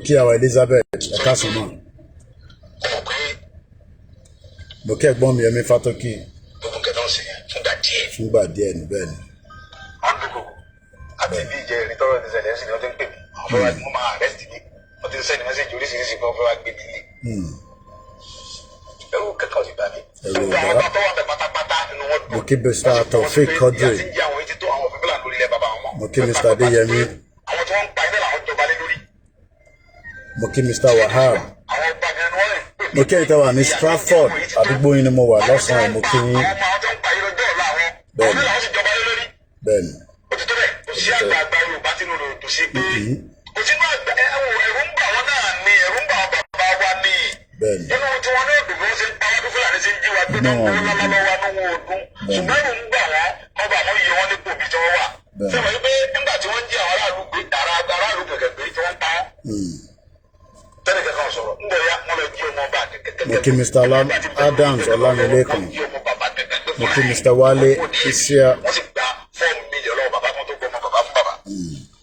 Kí àwa Elizabeth ẹ̀ka sùn náà. Mo kí ẹ̀gbọ́n mi Yẹmí Fátókì. Fúngbà díẹ̀ ní bẹ́ẹ̀ ni. Àti bí ìjẹ́ ìrìn tọ́rọ̀ ní ṣẹlẹ̀ ẹ̀sìn ni wọ́n ti ń pè mí. Àwọn fẹ́ wá mú máa arrest mi. Wọ́n ti ń sẹ́ni mẹ́sẹ̀jì oríṣiríṣi pé wọ́n fẹ́ wá gbé mi lé. Ẹ̀rù kẹ̀kẹ́ ò sì bá mi. Ẹ̀rù Gbogbo àwọn tó wà bẹ̀ pátápátá inú wọn dùn. Mo kí Mr. Taofeek Quadri. Mo kí Mr. Adéyẹmí. Àwọn tí wọ́n ń pa iná làwọn jọba lé lórí. Mo kí Mr. Wahab. Àwọn ọba gan ni wọ́n rìn pè mí. Mo kí ẹ̀yin tó wà ní Stratford àdúgbò yín ni mo wà lọ́sàn-án mo kí yín. Àwọn ọmọ àwọn tó ń pa irọ́ jọ́ ọ̀la àwọn. Bẹ́ẹ̀ni. Àwọn náà sì jọba lé lórí. Bẹ́ẹ̀ni. Òtítọ́ bẹ́ẹ̀ kò sí àgbààgbà Yorùbá tínú rẹ̀ tó sí pé kò sínú àgbà ẹ̀rù ń bà wọ́n náà ni ẹ̀rù ń bà wọ́n bàbá wa ni. Bẹ́ẹ̀ni. Inú tí wọn náà dùn bí wọ́n ṣe ń pa wá bí Fúlàní ṣe ń jí wa gbé náà wọ́n lọ́wọ́ wa ní wọn ò dún. Ṣùgbọ́n ẹ̀rù ń bà wọ́n ọba àwọn iye wọn nípò bí tí wọ́n wà. Sẹ́wọ̀n yìí pé nígbà tí wọ́n ń jí àwọn aráàlú gẹ̀gẹ̀ gbé tí wọ́n ń pa wọ́n. Tẹ́lẹ̀ kẹ́kọ̀ọ́ sọ̀rọ̀ ń bọ̀ ya wọ́n lọ jí ọmọ ọba gẹ̀gẹ̀. Mo kí Mr. Adams Ọlámilékan. Mo kí Mr. Wálé Isia. Wọ́n sì gba $4 million lọ́wọ́ bàbá kan tó gbọ́ ọmọ bàbá fún bàbá.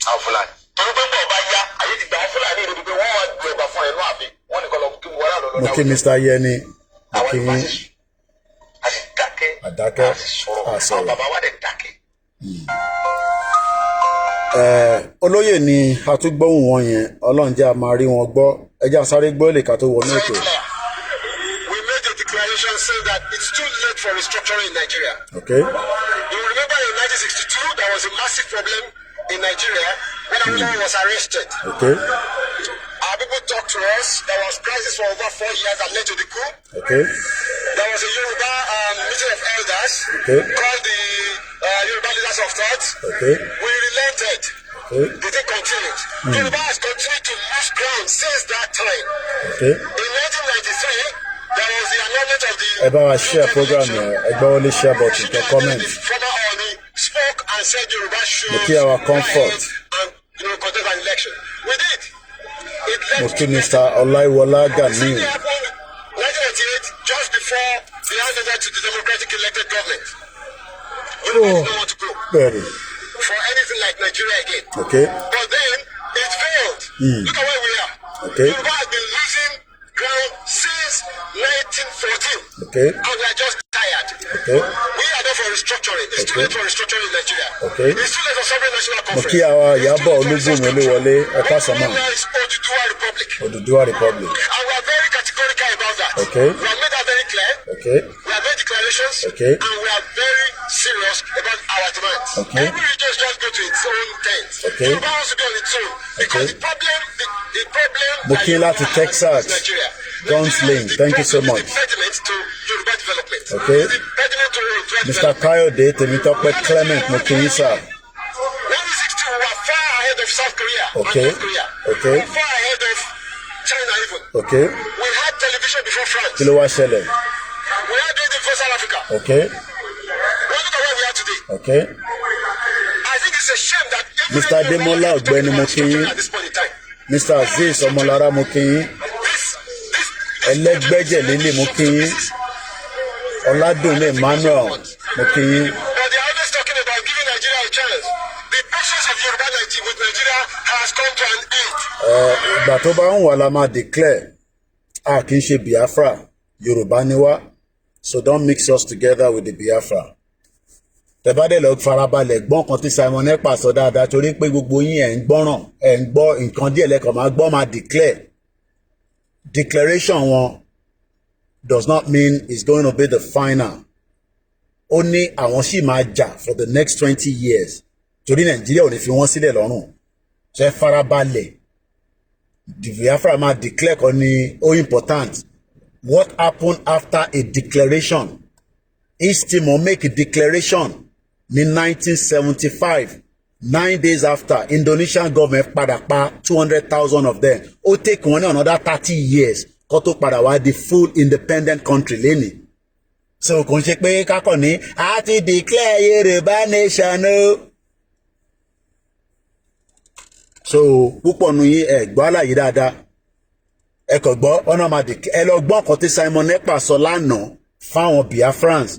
Àwọn Fúlàní. Torí pé ń bọ̀ ọba ya ayé ti gba àwọn Fúlàní ìlú pé wọ́n wá gbé ọba fún ẹnu àbí wọ́n nìkan lọ kí wọ́n rà lọ́dọ̀. Mo kí Mr. Yẹni. Mo kí yín. A sì dákẹ́. Àdákẹ́. A sì sọ̀rọ̀. Àsọ̀rọ̀. Àwọn bàbá wa dẹ̀ dákẹ́. Olóyè ni a tún gbóhùn wọn yẹn Ọlọ́run jẹ́ a máa rí wọn gbọ́ ẹjẹ́ sáré gbọ́ èlé ká tó wọnú ètò. We made a declaration saying that it's too late for restructuring in Nigeria. Okay. You remember in 1962 there was a massive problem in Nigeria when Awolowo was arrested. Okay. Our people talked to us. There was crisis for over 4 years that led to the coup. Okay. There was a Yòrùbá meeting of elders called the Yòrùbá Leaders of Thought. Okay. We relented. Okay. The thing continued. Yòrùbá has continued to lose ground since that time. Okay. In 1993, there was the annulment of the... Ẹ bá wa share program yẹn ẹ gbọ́ wọlé share button kẹ́ comment. The former Oni spoke and said Yòrùbá should... Mo kí our comfort. And, contest an election. We did. It led Mo kí Mr. Ọláìwọlá Ganiu. It happened 1998, just before the handover to the democratic elected government. Yòrùbá did not want to go Bẹ́ẹ̀ni. for anything like Nigeria again. Okay. But then it failed. Look at where we are. Okay. Yòrùbá has been losing ground since 1914. Okay. And we are just tired. Okay. We are there for restructuring. It's too late for restructuring in Nigeria. Okay. It's too late for sovereign national Mo conference. kí àwa Ìyábọ̀ Olúbùnmi Olúwọlé ẹ̀ka sọ́mọ́. Now is Oduduwa Republic. Odùduwà Republic. And we are very categorical about that. Okay. We have made that very clear. Okay. We have made declarations. Okay. And we are very serious about our demands. Okay. Every region just go to its own tent. Okay. Yoruba wants to be on its own. Because the problem Mo kí láti Texas. Gunsling, thank you so much. Okay. Mr. Kayode Temitope Clement Mo kí yín sir. 1960 we were far ahead of South Korea. Okay. And North Korea. Okay. We were far ahead of China even. Okay. We had television before France. Kí ló wá ṣẹlẹ̀? We had radio before South Africa. Okay. Well, look at where we are today. Okay. I think it's a shame that Mr. Ademola Ọ̀gbẹ́ni Mo kí yín. at this point in time. Mr. Aziz Ọmọlára Mo kí yín. Ẹlẹ́gbẹ́jẹ̀ Lílì Mo kí yín. Ọládùnní Emmanuel Mo kí yín. But they are always talking about giving Nigeria a chance. The process of Yoruba with Nigeria has come to an end. Ìgbà tó bá ń wà la máa declare a kì í ṣe Biafra Yorùbá ni wá, so don't mix us together with the Biafra. Tẹ̀bádẹ́ lọ farabalẹ̀ gbọ́n kan tí Simon Ekpa sọ dáadáa torí pé gbogbo yín ẹ̀ ń gbọ́ràn ẹ̀ ń gbọ́ nǹkan díẹ̀ lẹ́kọ̀ọ́ máa gbọ́ máa declare. Declaration wọn does not mean it's going to be the final. Ó ní àwọn sì máa jà for the next 20 years. Torí Nàìjíríà ò ní fi wọ́n sílẹ̀ lọ́rùn. Ṣé farabalẹ̀ the Biafra máa declare kan ní ó important. What happened after a declaration? East Timor make a declaration ní 1975. 9 days after, Indonesian government padà pa 200,000 of them. Ó take wọn ní another 30 years kó tó padà wá di full independent country lẹ́nìí. So kò ń ṣe pé kákọ̀ ní a ti declare Yorùbá nation o. So púpọ̀ nu yín ẹ gbọ́ àlàyé dáadáa. Ẹ kò gbọ́ ọ̀nà máa ẹ lọ gbọ́ nǹkan tí Simon Ekpa sọ lánàá fáwọn Biafrans.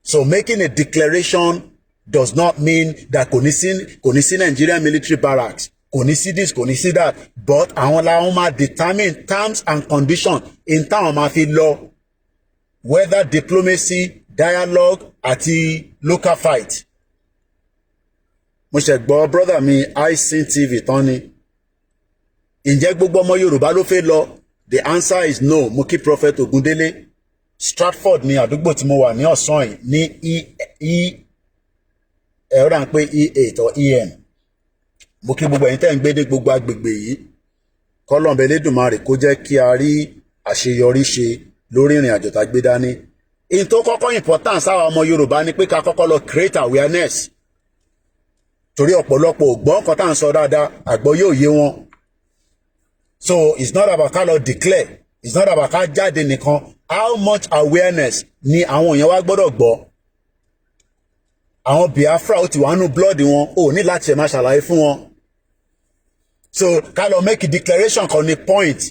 So making a declaration does not mean that kò ní sí Nigerian military barracks kò ní sí this kò ní sí that but àwọn làwọn máa determine terms and conditions in táwọn máa fi lọ whether diplomacy dialogue àti local fight. Mo ṣe gbọ́ brother mi isin tv tán ni ǹjẹ́ gbogbo ọmọ Yorùbá ló fẹ́ lọ? The answer is no. Mo kí Prophet Ogundele Stratford ní àdúgbò tí mo wà ní ọ̀sán yìí ní ẹ̀rọ à ń pè E8 or EM. Mo kí gbogbo ẹ̀yin tẹ́ ń gbé ní gbogbo agbègbè yìí kọ́lọ́mbẹ Elédùmarè kó jẹ́ kí a rí àṣeyọrí ṣe lórí ìrìn àjò tá a gbé dání. In tó kọ́kọ́ importance àwọn ọmọ Yorùbá ni pé ká kọ́kọ́ lọ create awareness torí ọ̀pọ̀lọpọ̀ ò gbọ́ nǹkan tá à ń sọ dáadáa àgbọ́ yóò yé wọn. So it's not about ká lọ declare, it's not about ká jáde nìkan. How much awareness ni àwọn èèyàn wa gbọ́dọ̀ gbọ́? Àwọn Biafra ó ti wà nínú blood wọn, ó ní láti ẹ̀ máa ṣàlàyé fún wọn. So ká lọ make a declaration kan ní point.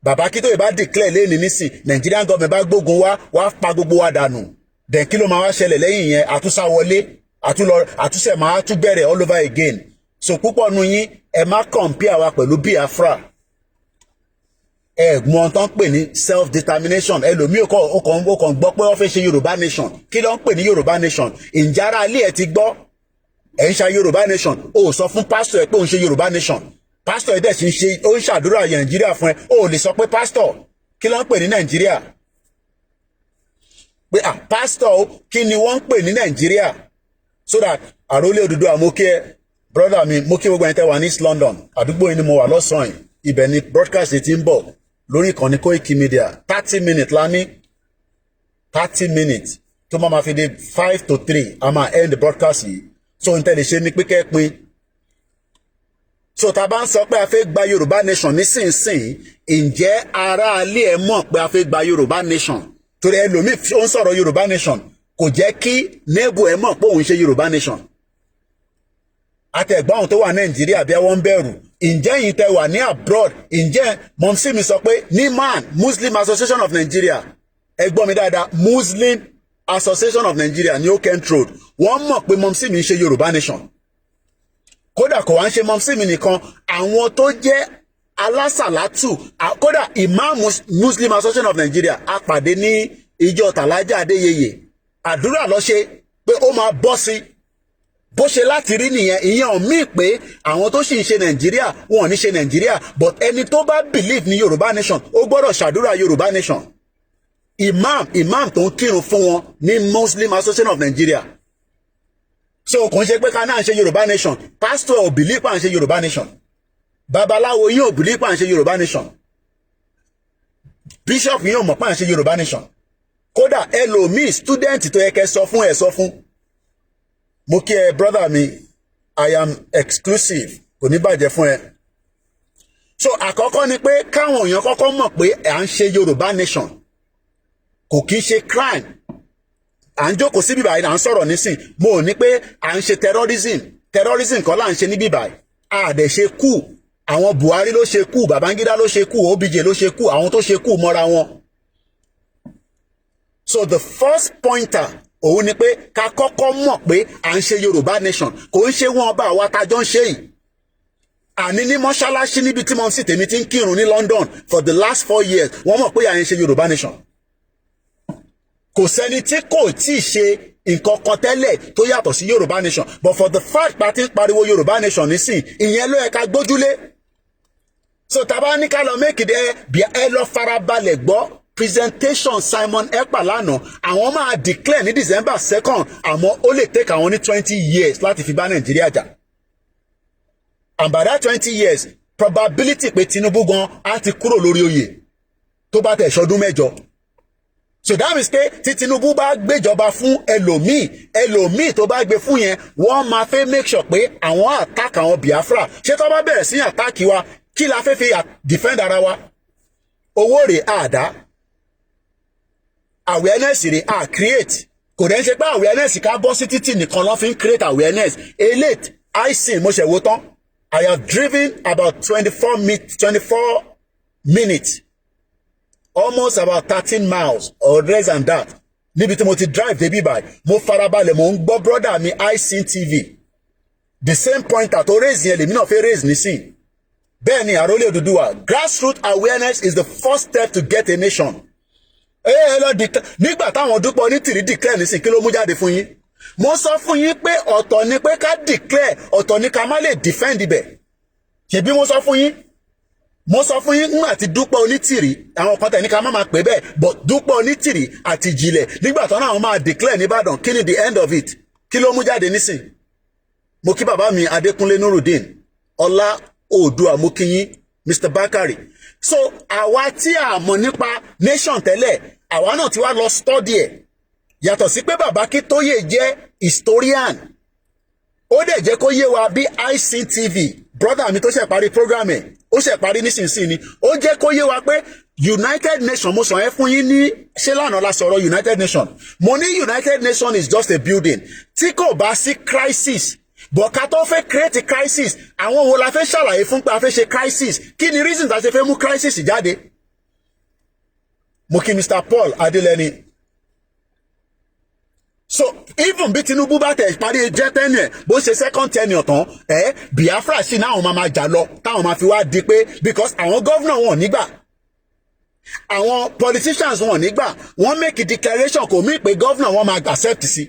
Bàbá kí tó yẹ bá declare lẹ́ni nísìn Nigerian government bá gbógun wá pa gbogbo wa dànù. Then kí ló máa wá ṣẹlẹ̀ lẹ́yìn yẹn? Àtúnṣà wọlé àtúnṣe máa tún bẹ̀rẹ̀ all over again. So púpọ̀ nu yín ẹ má compare wa pẹ̀lú Biafra. Ẹ̀gbọ́n tán pè ní self determination ẹlòmíì ó kàn gbọ́ pé wọ́n fẹ́ ṣe Yorùbá nation. Kí ló ń pè ní Yorùbá nation? Ǹjẹ́ ara ilé ẹ̀ ti gbọ́? Ẹ̀ ń ṣe Yorùbá nation. O sọ fún pastor ẹ pé òun ṣe Yorùbá nation. Pastor ẹ dẹ̀ sì ń ṣe ó ń ṣàdúrà Nàìjíríà fún ẹ. O lè sọ pé pastor kí ló ń pè ní Nàìjíríà? Pé pastor kí ni wọ́n ń pè ní Nàìjíríà? So that àrólé Odùduwà mo kí ẹ brother mi mo kí gbogbo ẹni tẹ́ wà ní East London àdúgbò yìí ni mo wà lọ́sàn-án yìí ibẹ̀ ni broadcast ti ń bọ̀ lórí ìkànnì Koikimedia 30 minutes la ní 30 minutes tó máa fi dé 5 to 3 a máa end the broadcast yìí. So n tẹ́lẹ̀ ṣe ní pínkẹ́ pin. So tá a bá ń sọ pé a fẹ́ gba Yorùbá nation nísinsìnyí ǹjẹ́ aráalé ẹ mọ̀ pé a fẹ́ gba Yorùbá nation? Torí ẹlòmíì ó ń sọ̀rọ̀ Yorùbá nation kò jẹ́ kí neighbor ẹ mọ̀ pé òun ṣe Yorùbá nation. Àtẹ̀gbọ́n tó wà Nàìjíríà bí wọ́n ń bẹ̀rù ǹjẹ́ yìí tẹ́ wà ní abroad ǹjẹ́ mọ̀mísí mi sọ pé ní man Muslim Association of Nigeria ẹ gbọ́ mi dáadáa Muslim Association of Nigeria ní Oakent Road wọ́n mọ̀ pé mọ̀mísí mi ń ṣe Yorùbá nation. Kódà kò wá ń ṣe mọ̀mísí mi nìkan àwọn tó jẹ́ alásàlátù kódà Imam Muslim Association of Nigeria apàdé ní ìjọ Tàlájà Adéyẹyẹ àdúrà ló ṣe pé ó máa bọ́ sí bó ṣe láti rí nìyẹn. ìyẹn míì pé àwọn tó sì ń ṣe Nàìjíríà wọn ò ní ṣe Nàìjíríà but ẹni tó bá believe ní Yorùbá nation ó gbọ́dọ̀ ṣàdúrà Yorùbá nation. Imam tó ń kírun fún wọn ní Muslim Association of Nigeria. So kò ń ṣe pé ká náà ń ṣe Yorùbá nation pastor ò believe pa ń ṣe Yorùbá nation babaláwo yín ò believe pa ń ṣe Yorùbá nation bishop yín ò mọ̀ pa ń ṣe Yorùbá nation. Kódà ẹlòmíì student tó yẹ kẹ́ sọ fún ẹ sọ fún. Mo kí ẹ brother mi I am exclusive kò ní bàjẹ́ fún ẹ. So àkọ́kọ́ ni pé káwọn èèyàn kọ́kọ́ mọ̀ pé à ń ṣe Yorùbá nation kò kí ń ṣe crime. À ń jókòó sí bíbáyìí à ń sọ̀rọ̀ nísìn mo ò ní pé à ń ṣe terrorism kan là ń ṣe ní bíbáyìí à dẹ̀ ṣe kú. Àwọn Buhari ló ṣe kú Babangida ló ṣe kú OBJ ló ṣe kú àwọn tó ṣe kú mọ́ra wọn. So the first pointer òun ni pé ká kọ́kọ́ mọ̀ pé à ń ṣe Yorùbá nation kò ń ṣe wọn bá àwa tájọ́ ń ṣe yìí. Àní ní mọ́ṣáláṣí níbi tí mo sì tèmi ti ń kírun ní London for the last 4 years wọ́n mọ̀ pé à ń ṣe Yorùbá nation. Kò sẹ́ni tí kò tí ì ṣe nǹkan kan tẹ́lẹ̀ tó yàtọ̀ sí Yorùbá nation but for the fact pa ti ń pariwo Yorùbá nation nísìn ìyẹn ló yẹ ká gbójúlé. So tàbá ní ká lọ make it ẹ lọ farabalẹ̀ gbọ́ presentation Simon Ekpa lánàá àwọn máa declare ní December 2nd àmọ́ ó lè take àwọn ní 20 years láti fi bá Nàìjíríà jà. And by that 20 years probability pé Tinubu gan á ti kúrò lórí oyè tó bá tẹ̀ ṣọdún mẹ́jọ. So that means pé tí Tinubu bá gbéjọba fún ẹlòmíì tó bá gbé fún yẹn wọ́n máa fẹ́ make sure pé àwọn attack àwọn Biafra ṣé tó bá bẹ̀rẹ̀ sí attack wa kí la fẹ́ fi defend ara wa? Owó rẹ̀ àdá awareness rẹ̀ à create kò dẹ̀ ń ṣe pé awareness ká bọ́ sí títì nìkan ló fi ń create awareness. Elate isin mo ṣe wo tán I have driven about 24 minutes almost about 13 miles or less than that níbi tí mo ti drive débi báyìí mo farabalẹ̀ mo ń gbọ́ brother mi isin TV the same pointer tó raise yẹn lèmi náà fẹ́ raise nísìn. Bẹ́ẹ̀ ni àrólé Odùduwà, grassroots awareness is the first step to get a nation. Nígbà táwọn Dúpẹ́ Onítìrí declare nísìn kí ló mú jáde fún yín? Mo sọ fún yín pé ọ̀tọ̀ ni pé ká declare, ọ̀tọ̀ ni ká má lè defend ibẹ̀. Ṣebí mo sọ fún yín? Mo sọ fún yín nígbà tí Dúpẹ́ Onítìrí, àwọn kan tẹ̀ ní ká má máa pè bẹ́ẹ̀, but Dúpẹ́ Onítìrí àti Ìjìnlẹ̀ nígbà tó náà máa declare ní Ìbàdàn, kí ni the end of it? Kí ló mú jáde nísìn? Mo kí bàbá mi Adékúnlé Nurudeen, Ọlá Oòduà, mo kí yín Mr. Bakari. So àwa tí a mọ̀ nípa nation tẹ́lẹ̀, àwa náà ti wá lọ study ẹ̀. Yàtọ̀ sí pé bàbá Akíntóyè jẹ́ historian, ó dẹ̀ jẹ́ kó yé wa bí ICTV brother mi tó ṣe parí program ẹ̀, ó ṣe parí nísinsìnyí, ó jẹ́ kó yé wa pé United Nations, mo sọ ẹ́ fún yín ní ṣé lánàá la sọ̀rọ̀ United Nations. Mo ní United Nations is just a building. Tí kò bá sí crisis, but ká tó fẹ́ create crisis, àwọn wo la fẹ́ ṣàlàyé fún pé a fẹ́ ṣe crisis? Kí ni reasons a ṣe fẹ́ mú crisis jáde? Mo kí Mr. Paul Adeleni. So even bí Tinubu bá tẹ̀ parí jẹ́ tenure, bó ṣe second tenure tán, Biafra sí náà àwọn máa jà lọ, táwọn máa fi wá di pé because àwọn governor wọn nígbà, àwọn politicians wọn nígbà, wọ́n make a declaration kò mí pé governor wọn máa accept sí.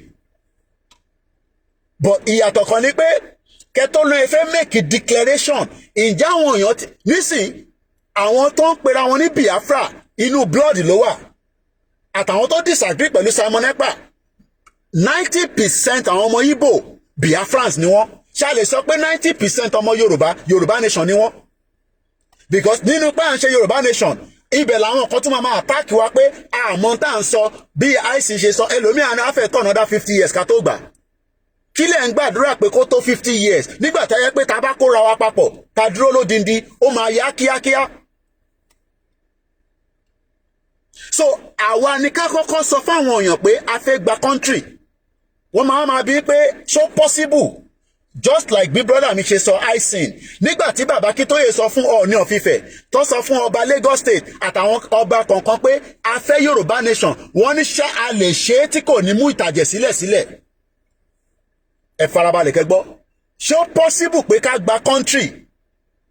But ìyàtọ̀ kan ni pé kẹtọ́ lóye fẹ́ make a declaration, ǹjẹ́ àwọn èèyàn nísìn àwọn tó ń pera wọn ní Biafra inú blood ló wà, àtàwọn tó disagree pẹ̀lú Simon Ekpa. 90% àwọn ọmọ Igbo Biafrans ni wọ́n. Ṣá lè sọ pé 90% ọmọ Yorùbá nation ni wọ́n. Because nínú pé à ń ṣe Yorùbá nation, ibẹ̀ làwọn kan tún máa attack wa pé àmọ́ tá à ń sọ bí IC ṣe sọ, ẹlòmíràn á fẹ́ tọ̀ another 50 years ká tó gbà. Kí lẹ̀ ń gbàdúrà pé kó tó 50 years nígbà tá yẹ pé tá bá kóra wa papọ̀ ká dúró lódindi, ó máa yá kíákíá. So àwa ni ká kọ́kọ́ sọ fáwọn èèyàn pé a fẹ́ gba country. Wọ́n máa bí pé so possible, just like bí brother mi ṣe sọ ISIN nígbà tí bàbá Akíntóyè sọ fún Ọọ̀ni of Ifẹ̀, tó sọ fún ọba Lagos State àtàwọn ọba kọ̀ọ̀kan pé a fẹ́ Yorùbá nation, wọ́n ní ṣá a lè ṣe é tí kò ní mú ìtàjẹ̀ sílẹ̀. Ẹ farabalẹ̀ kẹ́gbọ́, so possible pé ká gba country.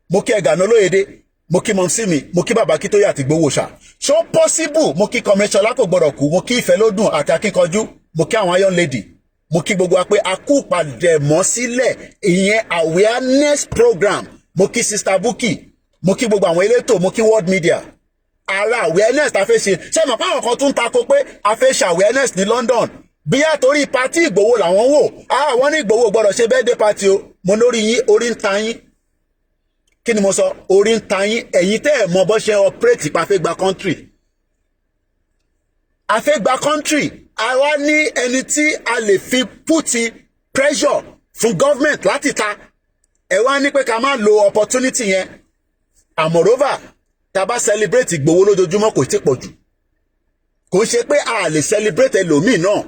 Mo kí Ẹ̀gànà Olóyèdé, mo kí mọ̀mísí mi, mo kí bàbá Akíntóyè àti Gbowóṣà. So possible, mo kí Kọmíṣọ́lá kò gbọ́dọ̀ kú, mo kí Ìfẹ́lódùn àti Akíkanjú, mo kí àwọn Iron Lady, mo kí gbogbo wa pé a kú padẹ̀mọ́ sílẹ̀ ìyẹn awareness program. Mo kí Sister Bukky, mo kí gbogbo àwọn elétò, mo kí World Media. Ara awareness ta fẹ́ ṣe, ṣé mọ̀ pé àwọn kan tún tako pé a fẹ́ ṣe awareness ní London bí àtòrí pati Ìgbòho làwọn wò, wọ́n ní Ìgbòho gbọ́dọ̀ ṣe birthday party o. Mo lórí yín, orí ń ta yín. Kí ni mo sọ? Orí ń ta yín. Ẹ̀yin tẹ́ ẹ̀ mọ bó ṣe operate pa fẹ́ gba country. A fẹ́ gba country, àwa ní ẹni tí a lè fi put pressure fún government láti ta. Ẹ wá ní pé ká má lo opportunity yẹn. Moreover, tá bá celebrate Ìgbòho lójoojúmọ́ kò tí pọ̀ jù. Kò ṣe pé a lè celebrate ẹlòmíì náà.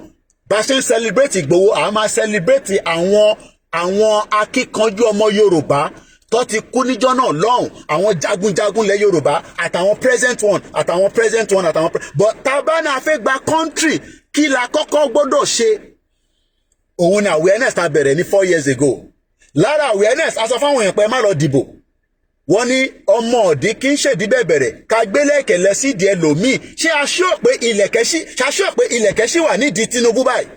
Bá ṣe ń celebrate Ìgbòho, a máa celebrate àwọn akíkanjú ọmọ Yorùbá tó ti kú níjọ́ náà lọ́hùn, àwọn jagunjagun lẹ Yorùbá àtàwọn present one but tá bá náà fẹ́ gba country, kí la kọ́kọ́ gbọ́dọ̀ ṣe? Òun ni awareness ta bẹ̀rẹ̀ ní 4 years ago. Lára awareness a sọ fáwọn èèyàn pé má lọ dìbò. Wọ́n ní ọmọ ọ̀dí kí ń ṣèdí bẹ̀bẹ̀rẹ̀ ká gbélẹ̀kẹ̀ lẹ sí ìdí ẹlòmíì. Ṣé aṣọ́ pé ilẹ̀kẹ̀ ṣì wà nídìí Tinubu báyìí?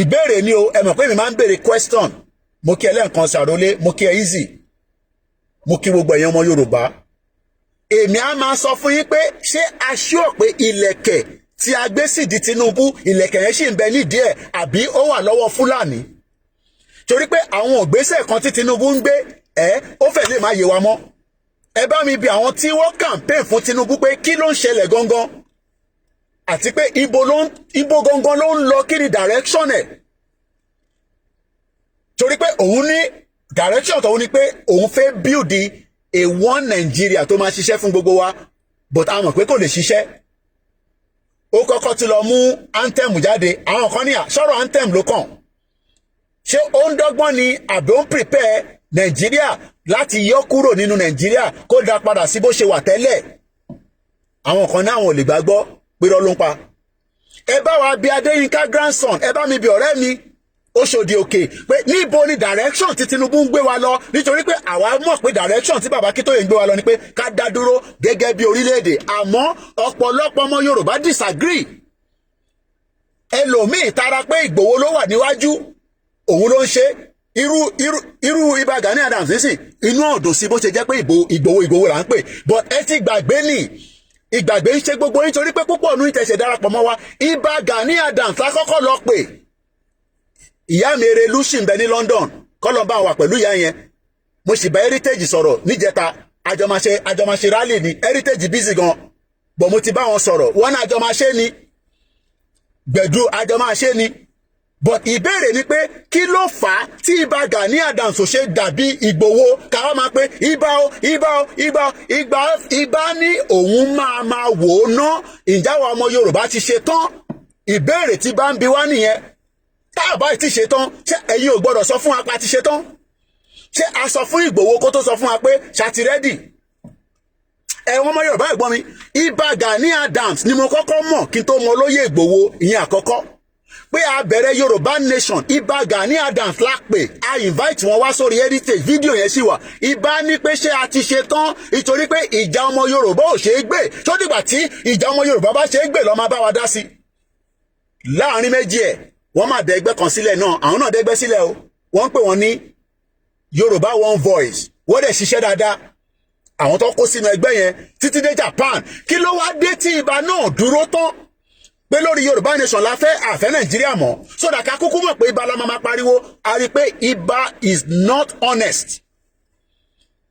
Ìbéèrè ni o, ẹ mọ̀ pé mi máa ń béèrè question. Mo kí ẹlẹ́ǹkan ṣàrólé, mo kí ẹ easy, mo kí gbogbo ẹ̀yin ọmọ Yorùbá. Èmi á máa sọ fún yín pé ṣé aṣọ́ pé ilẹ̀kẹ̀ tí a gbé sí ìdí Tinubu, ilẹ̀kẹ̀ yẹn ṣì ń bẹ nídìí ẹ̀ àbí ó wà lọ́wọ́ Fúlàní? Torí pé àwọn ògbésẹ̀ kan tí Tinubu ń gbé ó fẹ́ lè má yé wa mọ́. Ẹ bá mi bi àwọn tí wọ́n campaign fún Tinubu pé kí ló ń ṣẹlẹ̀ gangan, àti pé ibo gangan ló ń lọ, kí ni direction ẹ̀? Torí pé òun ní direction tóun ní pé òun fẹ́ build a one Nigeria tó máa ṣiṣẹ́ fún gbogbo wa, but a mọ̀ pé kò lè ṣiṣẹ́. Ó kọ́kọ́ ti lọ mú anthem jáde, àwọn kan ní sọ̀rọ̀ anthem ló kàn. Ṣé ó ń dọ́gbọ́n ni àbí ó ń prepare Nàìjíríà láti yọ kúrò nínú Nàìjíríà kó dá padà sí bó ṣe wà tẹ́lẹ̀? Àwọn kan náà wọn ò lè gbàgbọ́ pé irọ́ ló ń pa. Ẹ bá wa bí Adéyínká grandson, ẹ bá mi bí ọ̀rẹ́ mi Òṣòdì Òkè pé níbo ni direction tí Tinubu ń gbé wa lọ, nítorí pé àwa mọ̀ pé direction tí bàbá Akíntóyè ń gbé wa lọ ni pé ká dá dúró gẹ́gẹ́ bí orílẹ̀-èdè. Àmọ́ ọ̀pọ̀lọpọ̀ ọmọ Yorùbá disagree. Ẹlòmíì tara pé Ìgbòho ló wà níwájú òun ló ń ṣe irú Ìbà Gani Adams nísìn inú ọ̀dùn sí bó ṣe jẹ́ pé Ìgbòho là ń pè, but ẹ ti gbàgbé ni ìgbàgbé ń ṣe gbogbo nítorí pé púpọ̀ nínú ìtẹ̀sẹ̀ darapọ̀ mọ́ wa. Ìbà Gani Adams lákọ́kọ́ lọ pè. Ìyá mi Erelu ṣì ń bẹ ní London, kọ́lọ̀ bá wà pẹ̀lú ìyá yẹn. Mo sì bá Heritage sọ̀rọ̀ níjẹta, àjọmáṣe rally ni. Heritage busy gan, bọ̀ mo ti bá wọn sọ̀rọ̀, wọ́n náà àjọmáṣe ni. Gbẹ̀du àjọmáṣe ni. But ìbéèrè ni pé kí ló fà á tí Ìbà Gani Adams ò ṣe dàbí Ìgbòho káwá máa pé Ìbà ní òun máa wò ó ná ìjáwọ́ ọmọ Yorùbá ti ṣe tán. Ìbéèrè tí bá ń bi wá nìyẹn. Tá a bá ti ṣe tán, ṣé ẹ̀yin ò gbọ́dọ̀ sọ fún wa pé a ti ṣe tán? Ṣé a sọ fún Ìgbòho kó tó sọ fún wa pé ṣàti rẹ́dì? Ẹ̀wọ̀n ọmọ Yorùbá ẹ̀gbọ́n mi, Ìbà Gani Adams ni mo kọ́kọ́ mọ̀ kí n tó mọ olóyè Ìgbòho, ìyẹn àkọ́kọ́. Pé a bẹ̀rẹ̀ Yorùbá nation, Ìbà Gani Adams lápè, a invite wọn wá sórí Heritage, fídíò yẹn sì wà. Ìbà ní pé ṣé a ti ṣe tán nítorí pé ìjà ọmọ Yorùbá ò ṣeé gbé. Ṣó dìgbà tí ìjà ọmọ Yorùbá bá ṣeé gbé ló máa bá wa dá sí. Láàrin méjì ẹ̀, wọ́n máa dẹ ẹgbẹ́ kan sílẹ̀ náà, àwọn náà dẹ́gbẹ́ sílẹ̀ o. Wọ́n ń pè wọ́n ní Yorùbá One Voice. Wọ́n dẹ̀ ṣiṣẹ́ dáadáa. Àwọn tó kó sínú ẹgbẹ́ yẹn títí dé Japan. Kí ló wá dé tí Ìbà náà dúró tán? Pé lórí Yorùbá nation la fẹ́ àfẹ́ Nàìjíríà mọ́. Sódà ká kúkú mọ̀ pé Ìbà la máa pariwo. A rí pé Ìbà is not honest.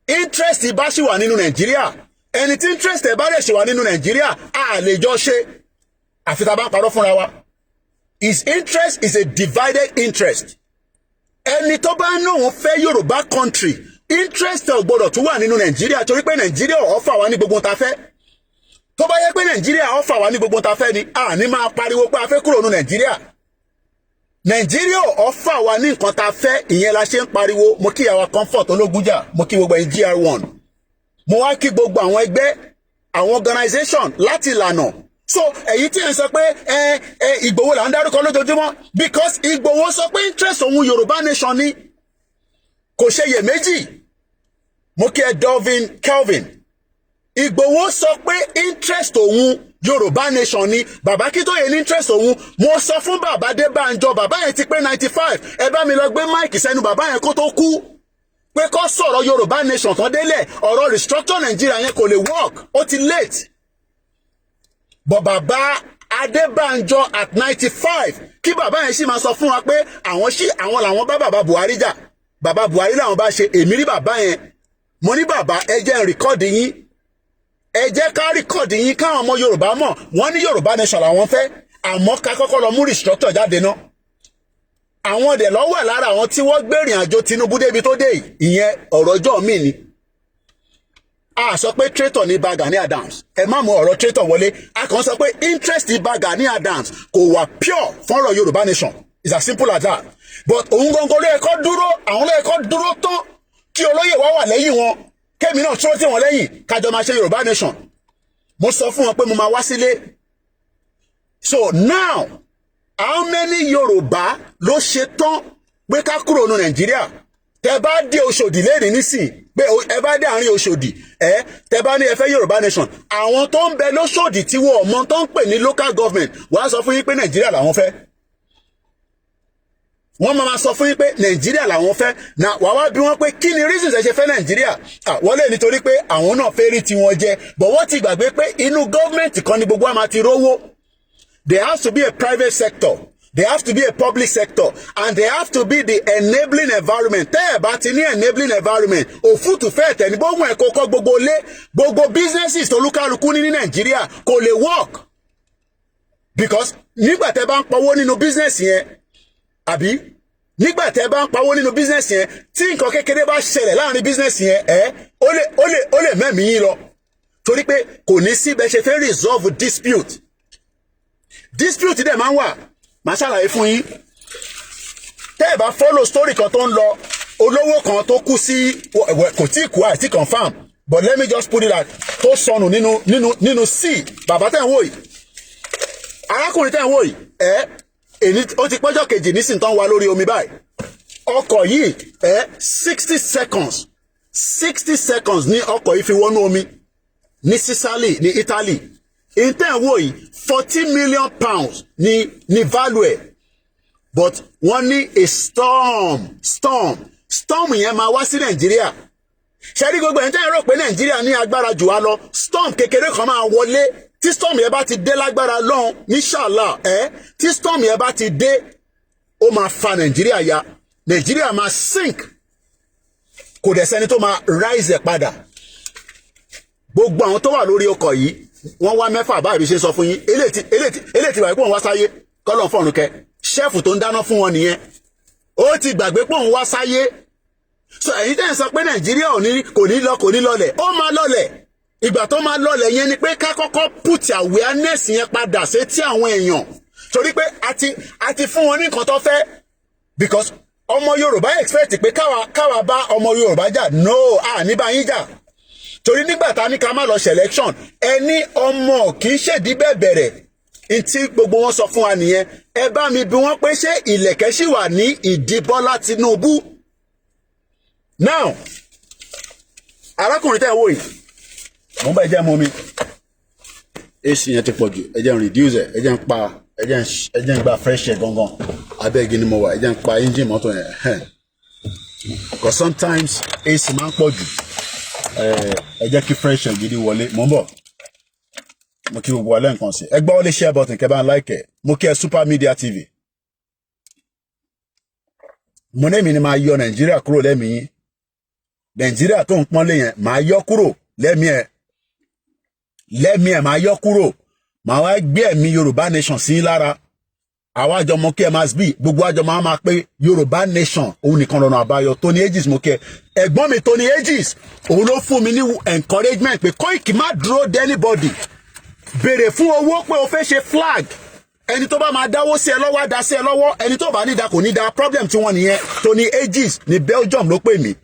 Interest Ìbà ṣì wà nínú Nàìjíríà. Ẹni tí interest ẹ̀ bá dẹ̀ ṣì wà nínú Nàìjíríà, a lè jọ ṣe. Àfi tá a bá ń parọ́ fúnra wa. His interest is a divided interest. Ẹni tó bá náà wọ́n fẹ́ Yorùbá country, interest ẹ̀ ò gbọ́dọ̀ tún wà nínú Nàìjíríà torí pé Nàìjíríà ò fà wá ní gbogbo ta fẹ́. Tó bá yẹ pé Nàìjíríà ò fà wá ní gbogbo ta fẹ́ ni, a ní máa pariwo pé a fẹ́ kúrò nínú Nàìjíríà. Nàìjíríà ò fà wá ní nǹkan ta fẹ́, ìyẹn la ṣe ń pariwo. Mo kí àwa Comfort Ológunjà, mo kí gbogbo ẹ̀yin GR1. Mo wá kí gbogbo àwọn ẹgbẹ́, àwọn organization láti ìlànà. So èyí tí ẹ sọ pé Ìgbòho là ń dárúkọ lójoojúmọ́ because Ìgbòho sọ pé interest òun Yorùbá nation ni, kò ṣe iyèméjì. Mo kí ẹ Kelvin. Ìgbòho sọ pé interest òun Yorùbá nation ni. Bàbá Akíntóyè ní interest òun. Mo sọ fún bàbá Adébánjọ, bàbá yẹn ti pé 95. Ẹ bá mi lọ gbé máìkì sẹ́nu bàbá yẹn kó tó kú. Pé kó sọ̀rọ̀ Yorùbá nation tán délẹ̀, ọ̀rọ̀ restructure Nàìjíríà yẹn kò lè work, ó ti late. But bàbá Adébánjọ at 95, kí bàbá yẹn sì máa sọ fún wa pé àwọn làwọn bá bàbá Buhari jà. Bàbá Buhari làwọn bá ṣe. Èmi rí bàbá yẹn. Mo ní bàbá ẹ jẹ́ n rìkọ́ọ̀dì yín. Ẹ jẹ́ ká rìkọ́ọ̀dì yín káwọn ọmọ Yorùbá mọ̀. Wọ́n ní Yorùbá nation làwọn fẹ́. Àmọ́ ká kọ́kọ́ lọ mú restructure jáde náà. Àwọn ọ̀dẹ̀ ló wà lára àwọn tí wọ́n gbé ìrìn àjò Tinubu débi tó dé yìí. Ìyẹn ọ̀rọ̀ ọjọ́ mi ni. A sọ pé traitor ní Ìbà Gani Adams. Ẹ má mú ọ̀rọ̀ traitor wọlé. A kàn sọ pé interest Ìbà Gani Adams kò wà pure fọ́nrọ̀ Yorùbá nation. It's as simple as that. But òun gangan ló yẹ kó dúró, àwọn ló yẹ kó dúró tán kí olóyè wá wà lẹ́yìn wọn. Kémi náà tún tí wọn lẹ́yìn kájọ máa ṣe Yorùbá nation. Mo sọ fún wọn pé mo máa wá sílé. So now, how many Yorùbá ló ṣe tán pé ká kúrò nínú Nàìjíríà? Tẹ́ bá dé Òṣòdì lẹ́rìí nísìn, pé ẹ bá dé àárín Òṣòdì, tẹ́ bá ní ẹ fẹ́ Yorùbá nation, àwọn tó ń bẹ lóṣòdì tí wọ́n mọ̀ tó ń pè ní local government, wọ́n á sọ fún yín pé Nàìjíríà làwọn fẹ́. Wọ́n máa sọ fún yín pé Nàìjíríà làwọn fẹ́. Na wàá wá bí wọ́n pé kí ni reasons ẹ ṣe fẹ́ Nàìjíríà? Wọ́n lè nítorí pé àwọn náà fẹ́ rí tiwọn jẹ, but wọ́n ti gbàgbé pé inú gọ́ọ̀mẹ̀ntì kan ni gbogbo wa máa ti rówó. There has to be a private sector. There have to be a public sector, and there have to be the enabling environment. Tẹ́ ẹ̀ bá ti ní enabling environment, òfútù fẹ́ tẹ̀ ní gbogbo ẹ̀kọ́ kọ́ gbogbo ilé, gbogbo businesses tó lúkálukú ní Nàìjíríà kò lè work. Because nígbà tẹ́ bá ń pawó nínú business yẹn, àbí nígbà tẹ́ bá ń pawó nínú business yẹn, tí nǹkan kékeré bá ṣẹlẹ̀ láàrin business yẹn, ó lè mẹ́mí yín lọ. Torí pé kò ní sí bẹ́ẹ̀ ṣe fẹ́ resolve dispute. Dispute dẹ̀ máa ń wà. Màá ṣàlàyé fún yín. Tẹ́ ẹ bá follow story kan tó ń lọ, olówó kan tó kú sí kò tí kú àìsí confam, but let me just put it like tó sọnù nínú sea. Bàbá tẹ́ ń wò yìí, arákùnrin tẹ́ ń wò yìí, èyí ó ti pọ́jọ́ kejì nísìnyí tán wá lórí omi báyìí ọkọ̀ yìí 60 seconds ní ọkọ̀ yìí fi wọnú omi ní Sicily ní Italy ìtẹ̀wò yìí 40 million pounds ní value ẹ̀ but wọ́n ní a storm yẹn máa wá sí Nàìjíríà ṣẹ́rí gbogbo ẹ̀yin tẹ́ ẹ rò pé Nàìjíríà ní agbára jù wá lọ storm kékeré kan máa wọlé tí storm yẹn bá ti dé lágbára lọ́hùn inshallah tí storm yẹn bá ti dé ó máa fa Nàìjíríà ya Nàìjíríà máa sink kò dẹ̀ sẹ́ni tó máa rise ẹ̀ padà gbogbo àwọn tó wà lórí ọkọ̀ yìí wọ́n wá mẹ́fà báyìí ṣe sọ fún yín eléyìí ti wà pé òun wá sáyé kọ́lọ̀ fọ̀run kẹ ṣẹ́ẹ̀fù tó ń dáná fún wọn nìyẹn ó ti gbàgbé pé òun wá sáyé so ẹ̀yin tẹ́ ń sọ pé Nàìjíríà kò ní lọlẹ̀ ó máa lọlẹ̀ ìgbà tó máa lọlẹ̀ yẹn ni pé ká kọ́kọ́ put awareness yẹn padà sétí àwọn èèyàn torí pé a ti fún wọn ní nǹkan tó fẹ́ because ọmọ Yorùbá expect pé káwa bá ọmọ Yorùbá jà no ní bá yín jà torí nígbà tá ní ká má lọ selection ẹni ọmọ kì í ṣèdí bẹ́ẹ̀ bẹ̀rẹ̀ ntí gbogbo wọn sọ fún wa nìyẹn ẹ bá mi bí wọ́n pé ṣé ìlẹ̀kẹ̀ ṣì wà ní ìdí Bọ́lá Tinubu now arákùnrin tẹ́ ẹ wò yìí mo bá ẹ jẹ́ mọ́ mi ac yẹn ti pọ̀ jù ẹ jẹ́ n reduce ẹ jẹ́ n pa ẹ jẹ́ n gba fresh air gangan abẹ́gi ni mo wà ẹ jẹ́ n pa engine mọ́tò yẹn because sometimes ac máa ń pọ̀ jù ẹ jẹ́ kí fresh air gidi wọlé mo ń bọ̀ mo kí gbogbo alẹ́ nǹkan sí ẹ gbọ́ wọlé share button kẹ́ bá ń like ẹ̀ mo kí ẹ Super Media TV mo ní èmi ni máa yọ Nàìjíríà kúrò lẹ́mìí yín Nàìjíríà tó ń pọ́nlé yẹn máa yọ kúrò lẹ́mìí ẹ̀ máa yọ kúrò máa wá gbé ẹ̀mí Yorùbá nation sí lára àwọn àjọ mo kí ẹ máa bí gbogbo àjọ máa pé Yorùbá nation òun nìkan lọ́nà àbáyọ Tony Aegis mo kí ẹ ẹ̀gbọ́n mi Tony Aegis òun ló fún mi ní encouragement pé Koiki má dúró dé anybody béèrè fún owó pé o fẹ́ ṣe flag ẹni tó bá máa dáwó sí ẹ lọ́wọ́ á dá sí ẹ lọ́wọ́ ẹni tó bá nídà kò ní da problem tí wọ́n nìyẹn Tony Aegis ní Belgium ló pè mí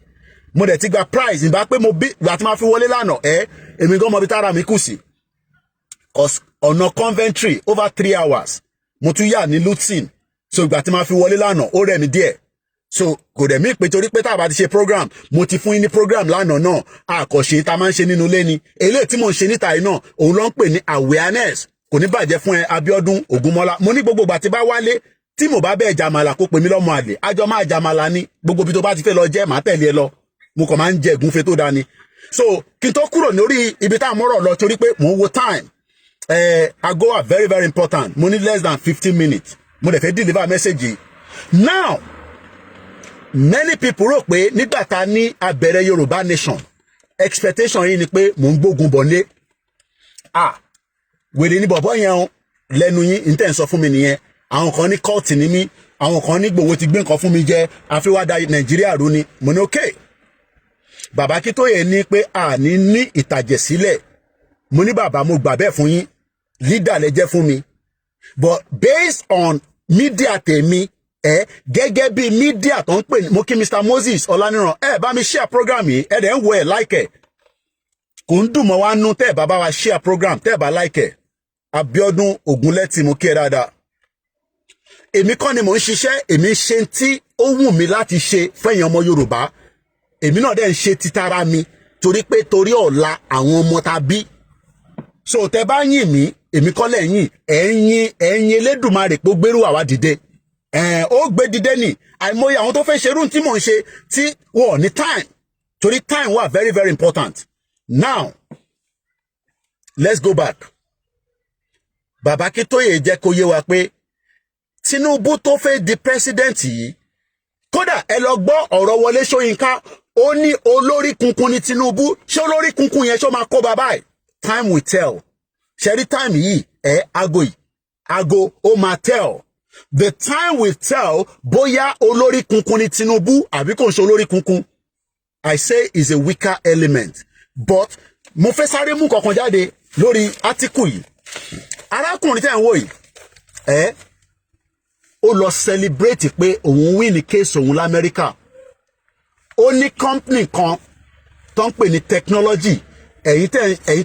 mo dẹ̀ ti gba prize ìbá pé mo bí ìgbà tí máa fi wọlé lánàá èmi gan mọ bí tára mi kù sí ọ̀nà Coventry over 3 hours mo tún yà ní Luton so ìgbà tí máa fi wọlé lánàá ó rẹ̀ mí díẹ̀ so kò dẹ̀ mí pé torí pé tá a bá ti ṣe program mo ti fún yín ní program lánàá náà àkọ́ṣe tá a máa ń ṣe nínú ilé ni eléyìí tí mò ń ṣe níta yìí náà òun ló ń pè ní awareness kò ní bàjẹ́ fún ẹ Abíọ́dún Ògúnmọ́lá mo ní gbogbo ìgbà tí bá wálé tí mo bá bẹ́ẹ̀ jàmàlà kó pè mí lọ́mọ àlè àjọ máa jàmàlà ní gbogbo ibi tó bá ti fẹ́ lọ jẹ́ màá tẹ̀lé ẹ lọ mo kàn máa ń jẹ ìgúnfe tó dání so kí n tó kúrò lórí ibi tá a mọ́rọ̀ lọ torí pé mò ń wo time ago are very very important mo ní less than 15 minutes mo dẹ̀ fẹ́ deliver message now many people rò pé nígbà tá a ní abẹ̀rẹ̀ Yorùbá nation expectation yìí ni pé mò ń gbógun bọ̀ lé wèrè ní bọ̀bọ̀ yẹn o lẹ́nu yín ní tẹ̀ ń sọ fún mi nìyẹn àwọn kan ní kọ́ọ̀tì ní mí àwọn kan ní Ìgbòho ti gbé nǹkan fún mi jẹ àfiwádà Nàìjíríà rú ni mo ní okay bàbá Akíntóyè ní pé àní ní ìtàjẹ̀sílẹ̀ mo ní bàbá mo gbà bẹ́ẹ̀ fún yín leader lẹ jẹ́ fún mi but based on media tèmi gẹ́gẹ́ bí media tó ń pè mo kí Mr Moses Ọláníran bá mi share program yìí dẹ̀ ń wo like kò ń dùn mọ́ wá nú tẹ́ bá bá wa share program tẹ́ bá like Abíọ́dún Ògúnlẹ́tì mo kí ẹ dáadáa èmi kọ́ ni mò ń ṣiṣẹ́ èmi ṣe tí ó wù mí láti ṣe fẹ́yìn ọmọ Yorùbá èmi náà dẹ̀ ń ṣe títara mi torí pé torí ọ̀la àwọn ọmọ ta bí so tẹ́ bá yìn mí èmi kọ́ lẹ̀ yìn ẹ̀yin Elédùmarè pé ó gbérù àwa dìde ó gbé dìde nì àìmọye àwọn tó fẹ́ ṣerú tí mò ń ṣe tí wọ́n ní time torí time wà very very important now let's go back bàbá Akíntóyè jẹ́ kó yé wa pé Tinubu tó fẹ́ di president yìí kódà ẹ lọ gbọ́ ọ̀rọ̀ Wọlé Ṣóyínká ó ní olórí kunkun ní Tinubu ṣé olórí kunkun yẹn ṣó máa kó bàbá ẹ̀ time will tell ṣẹ́rí time yìí aago ó máa tell the time will tell bóyá olórí kunkun ní Tinubu àbí kò ń ṣe olórí kunkun I say is a weaker element but mo fẹ́ sáré mú kankan jáde lórí átíkù yìí arákùnrin tẹ́ ń wò yìí ó lọ celebrate pé òun win ní case òun l'Amẹ́ríkà ó ní company kan tó ń pè ní technology ẹ̀yin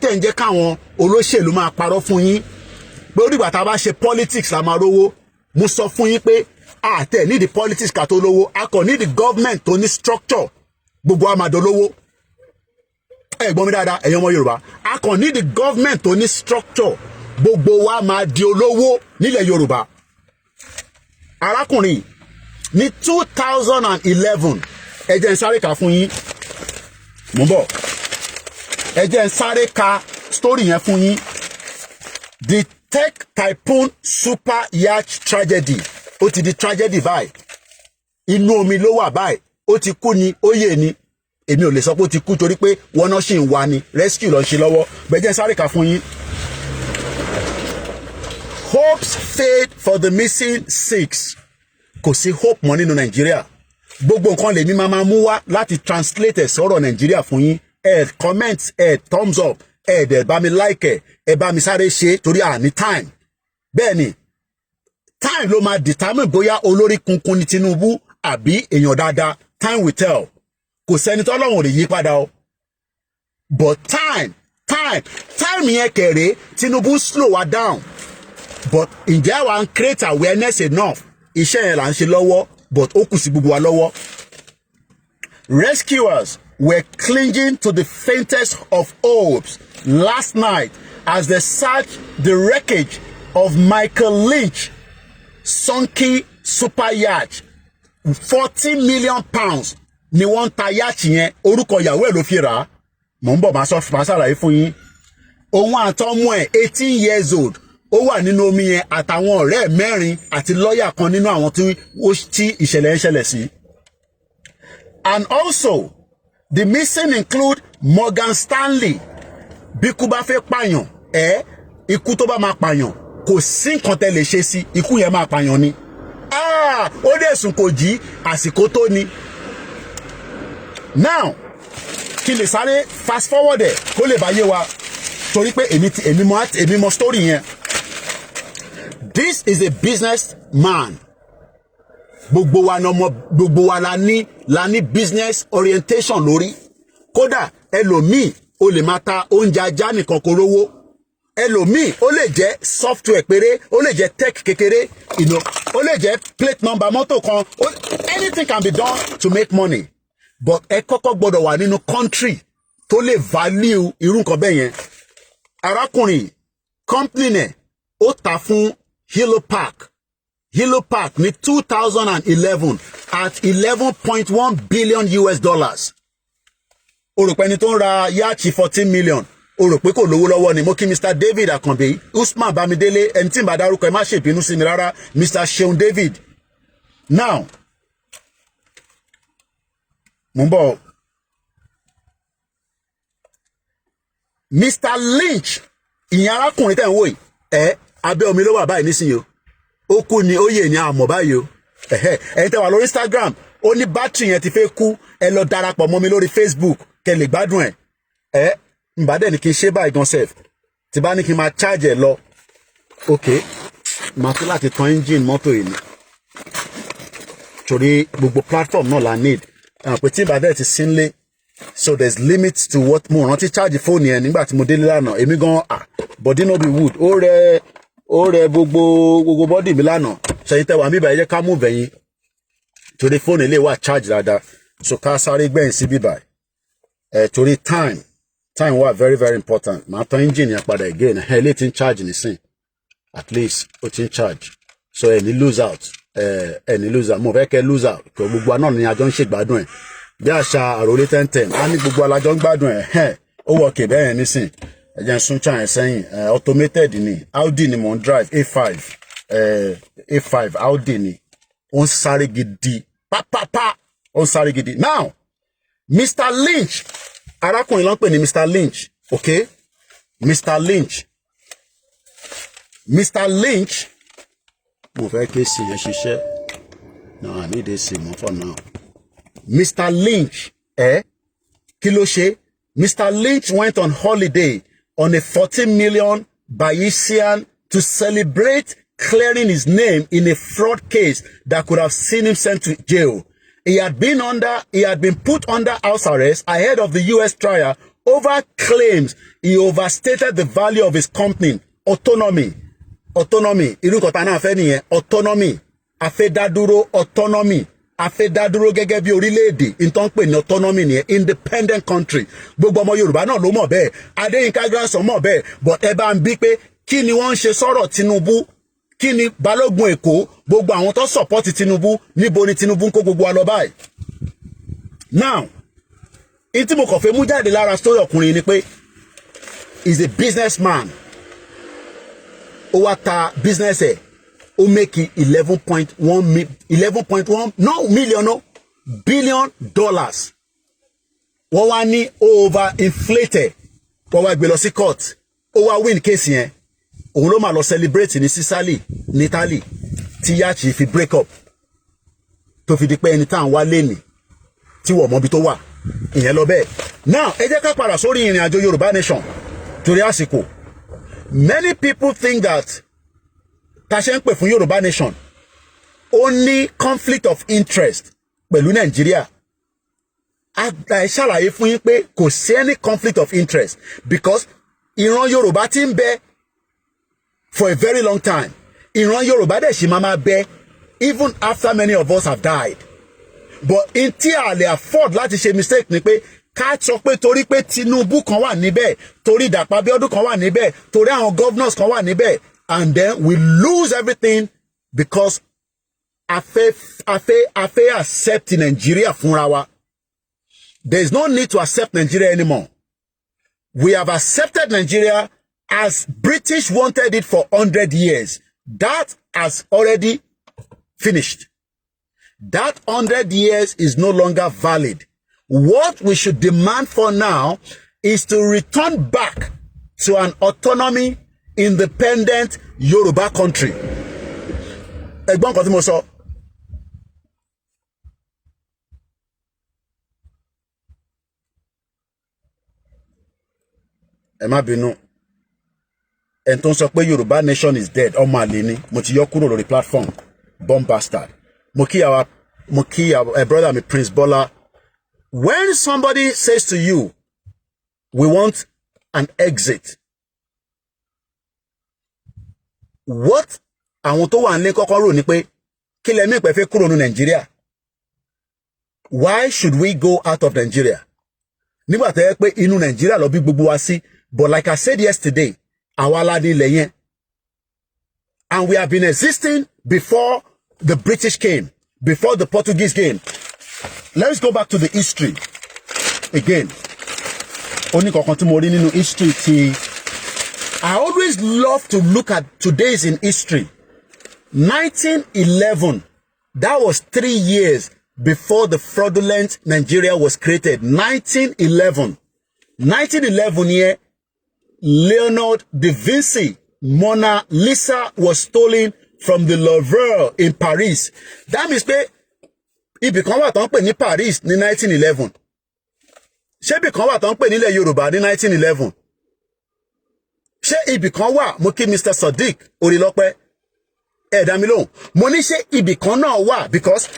tẹ́ ń jẹ́ káwọn olóṣèlú máa parọ́ fún yín pé ó dìgbà tá a bá ṣe politics la máa rówó mo sọ fún yín pé àtẹ ní the politics ká tó lówó a kò ní the government tó ní structure gbogbo amadolówó ẹ gbọ́ mi dáadáa ẹ̀yin ọmọ Yorùbá a kò ní the government tó ní structure gbogbo wa máa di olówó nílẹ̀ Yorùbá. Arákùnrin ní 2011 ẹ jẹ́ n sáré kà fún yín mo ń bọ̀ ẹ jẹ́ n sáré ka story yẹn fún yín. The tech tycoon super yacht tragedy ó ti di tragedy báyìí inú omi ló wà báyìí ó ti kú ni ó yè ni èmi ò lè sọ pé ó ti kú torí pé wọ́n náà ṣì ń wá ni rescue ló ń ṣe lọ́wọ́ bẹ́ẹ̀ sáré kà fún yín. Hopes fade for the missing six. Kò sí hope mọ́ nínú Nàìjíríà gbogbo nǹkan lèmi máa mú wá láti translate sọ̀rọ̀ Nàìjíríà fún yín ẹ comment ẹ thumbs up ẹ dẹ̀ bá mi like ẹ bá mi sáré ṣe torí àní time bẹ́ẹ̀ ni time ló máa determine bóyá olórí kunkun ni Tinubu àbí èèyàn dáadáa time will tell kò sẹ́ni tọ́lọ́run ò lè yí padà o but time yẹn kẹ̀rẹ́ Tinubu slow wa down but ǹjẹ́ àwa ń create awareness enough iṣẹ́ yẹn là ń ṣe lọ́wọ́ but ó kù sí gbogbo wa lọ́wọ́. Rescuers were clinging to the faintest of hopes last night as they searched the wreckage of Michael Lynch sunky super yacht. 40 million pounds ni wọ́n ta yacht yẹn orúkọ ìyàwó ẹ̀ ló fi rà á mò ń bọ̀ máa ṣàlàyé fún yín. Òun àtọmọ ẹ̀ 18 years old ó wà nínú omi yẹn àtàwọn ọ̀rẹ́ mẹ́rin àti lọ́ọ̀yà kan nínú àwọn tí ìṣẹ̀lẹ̀ ń ṣẹlẹ̀ sí. And also the missing include Morgan Stanley. Bí ikú bá fẹ́ pààyàn ikú tó bá máa pààyàn kò sí nǹkan tẹ́ lè ṣe sí ikú yẹn máa pààyàn ni. Ó dẹ̀ sùn kò jí àsìkò tó ni. Now kí lè sáré fast forward ẹ̀ kó lè bá yé wa torí pé èmi mọ story yẹn. This is a business man. Gbogbo wa la ní business orientation lórí. Kódà ẹlòmíì ó lè máa ta oúnjẹ ajá nìkan kó rówó. Ẹlòmíì ó lè jẹ́ software péré, ó lè jẹ́ tech kékeré, ó lè jẹ́ plate number mọ́tò kan. Anything can be done to make money. But ẹ kọ́kọ́ gbọ́dọ̀ wà nínú country tó lè value irú nǹkan bẹ́ẹ̀ yẹn. Arákùnrin company nẹ̀ ó tà fún Hilo Park ní 2011 at $11.1 billion. O rò pé ẹni tó ń ra yáàchì 14 million o rò pé kò lówó lọ́wọ́ ni mo kí Mr. David Akanbi Usman Bamidele ẹni tí n bá dárúkọ ẹ má ṣe ìbínú sí mi rárá Mr. Seun David. Now mo ń bọ̀ Mr. Lynch ìyẹn arákùnrin tẹ̀ ń wò yìí abẹ́ omi ló wà báyìí nísìnyí o ó kú ni ó yè ní àmọ́ báyìí o ẹ̀yin tẹ́ wà lórí Instagram ó ní bátìrì yẹn ti fẹ́ kú ẹ lọ darapọ̀ mọ́ mi lórí Facebook kẹ́ lè gbádùn ẹ̀ nbà dẹ̀ ni kí n ṣe báyìí gan sef tí bá ní kí n máa charge ẹ̀ lọ ok máa tó láti tan engine mọ́tò yìí ni torí gbogbo platform náà la need pé tí nbà dẹ̀ ti sínlé so there's limits to what mo rántí charge fóònù yẹn nígbà tí mo délé lánàá èmi gan body no be wood ó rẹ gbogbo body mi lánàá ṣẹyìn tẹwàá mi báyìí jẹ́ ká mú bẹ̀yìn torí fóònù ilé wà charge dáadáa so ká sáré gbẹ̀yìn sí bíbà torí time wà very very important màá tán engine yẹn padà again ilé tí ń charge nísìn at least ó ti ń charge so ẹ ní lose out mo fẹ́ kẹ́ lose out kò gbogbo àná ni àjọ ń ṣègbádùn ẹ̀ bí àṣà àròlé 1010 á ní gbogbo alájọ ń gbádùn ẹ̀ ó wọ kè bẹ́ẹ̀ nísìn ẹ̀jẹ̀ ń sún chàn ẹ̀ sẹ́yìn automated ni Audi ni mò ń drive A5 Audi ni ó ń sáré gidi pápápá ó ń sáré gidi. Now Mr. Lynch arákùnrin ló ń pè ní Mr. Lynch okay Mr. Lynch mo fẹ́ ké sí yẹn ṣiṣẹ́ no I need a sim for now. Mr. Lynch kí ló ṣe? Mr. Lynch went on holiday on a 14 million Bayesian to celebrate clearing his name in a fraud case that could have seen him sent to jail. He had been put under house arrest ahead of the US trial over claims he overstated the value of his company, Autonomy, autonomy irú nǹkan tá náà fẹ́ nìyẹn autonomy a fẹ́ dá dúró autonomy a fẹ́ dá dúró gẹ́gẹ́ bí orílẹ̀-èdè ìtàn pè ní autonomy nìyẹn independent country gbogbo ọmọ Yorùbá náà ló mọ̀ bẹ́ẹ̀ Adéyínká grandson mọ̀ bẹ́ẹ̀ but ẹ bá ń bí pé kí ni wọ́n ń ṣe sọ̀rọ̀ Tinubu kí ni Balógun Èkó gbogbo àwọn tó support Tinubu níbo ni Tinubu ń kó gbogbo wa lọ báyìí. Now ìtí mo kàn fẹ́ mú jáde lára story ọkùnrin ni pé is a businessman ó wá ta business ẹ̀ ó make $11.1 billion wọ́n wá ní over inflated wọ́n wá gbé lọ sí court ó wá win case yẹn òun ló máa lọ celebrate ní Sicily ní Italy tí Yachi fi break up tó fi di pé ẹni tá à ń wá léni tí wọ́n mọbi tó wà ìyẹn lọ bẹ́ẹ̀. Now ẹ jẹ́ ká padà sórí ìrìn àjò Yorùbá nation torí àsìkò. Many people think that ta ṣe ń pè fún Yorùbá nation ó ní conflict of interest pẹ̀lú Nàìjíríà. A ṣàlàyé fún yín pé kò sí any conflict of interest because ìran Yorùbá ti ń bẹ for a very long time. Ìran Yorùbá dẹ̀ ṣì máa bẹ even after many of us have died. But in tí a lè afford láti ṣe mistake ni pé ká sọ pé torí pé Tinubu kan wà níbẹ̀ torí Dàpọ̀ Abíọ́dún kan wà níbẹ̀ torí àwọn governors kan wà níbẹ̀ and then we lose everything because a fẹ́ accept Nigeria fúnra wa. There is no need to accept Nigeria anymore. We have accepted Nigeria as British wanted it for 100 years. That has already finished. That 100 years is no longer valid. What we should demand for now is to return back to an autonomy, independent Yoruba country. Ẹ̀gbọ́n kan tí mo sọ. Ẹ má bínú. Ẹn tó ń sọ pé Yoruba nation is dead. Ọmọ àlè ni. Mo ti yọ kúrò lórí platform. Bomb bastard. Mo kí our brother mi Prince Bola. When somebody says to you, we want an exit, what àwọn tó wà nílé kọ́kọ́ rò ní pé kí lẹ mí pé fẹ́ kúrò ní Nigeria? Why should we go out of Nigeria? Nígbà tẹ́ pé inú Nigeria ló bí gbogbo wa sí, but like I said yesterday, àwa la ní ilẹ̀ yẹn. And we have been existing before the British came, before the Portuguese came. Let's go back to the history again. Only kankan tí mo rí nínú history tí I always love to look at today's in history. 1911, that was 3 years before the fraudulent Nigeria was created. 1911 here, Leonardo da Vinci Mona Lisa was stolen from the Louvre in Paris. That means pé ibì kan wà tán pè ní Paris ní 1911. Ṣé ibì kan wà tán pè nílẹ̀ Yorùbá ní 1911? Ṣé ibì kan wà, mo kí Mr. Sadiq Orílọ́pẹ́ ẹ dá mi lóhùn. Mo ní ṣé ibì kan náà wà because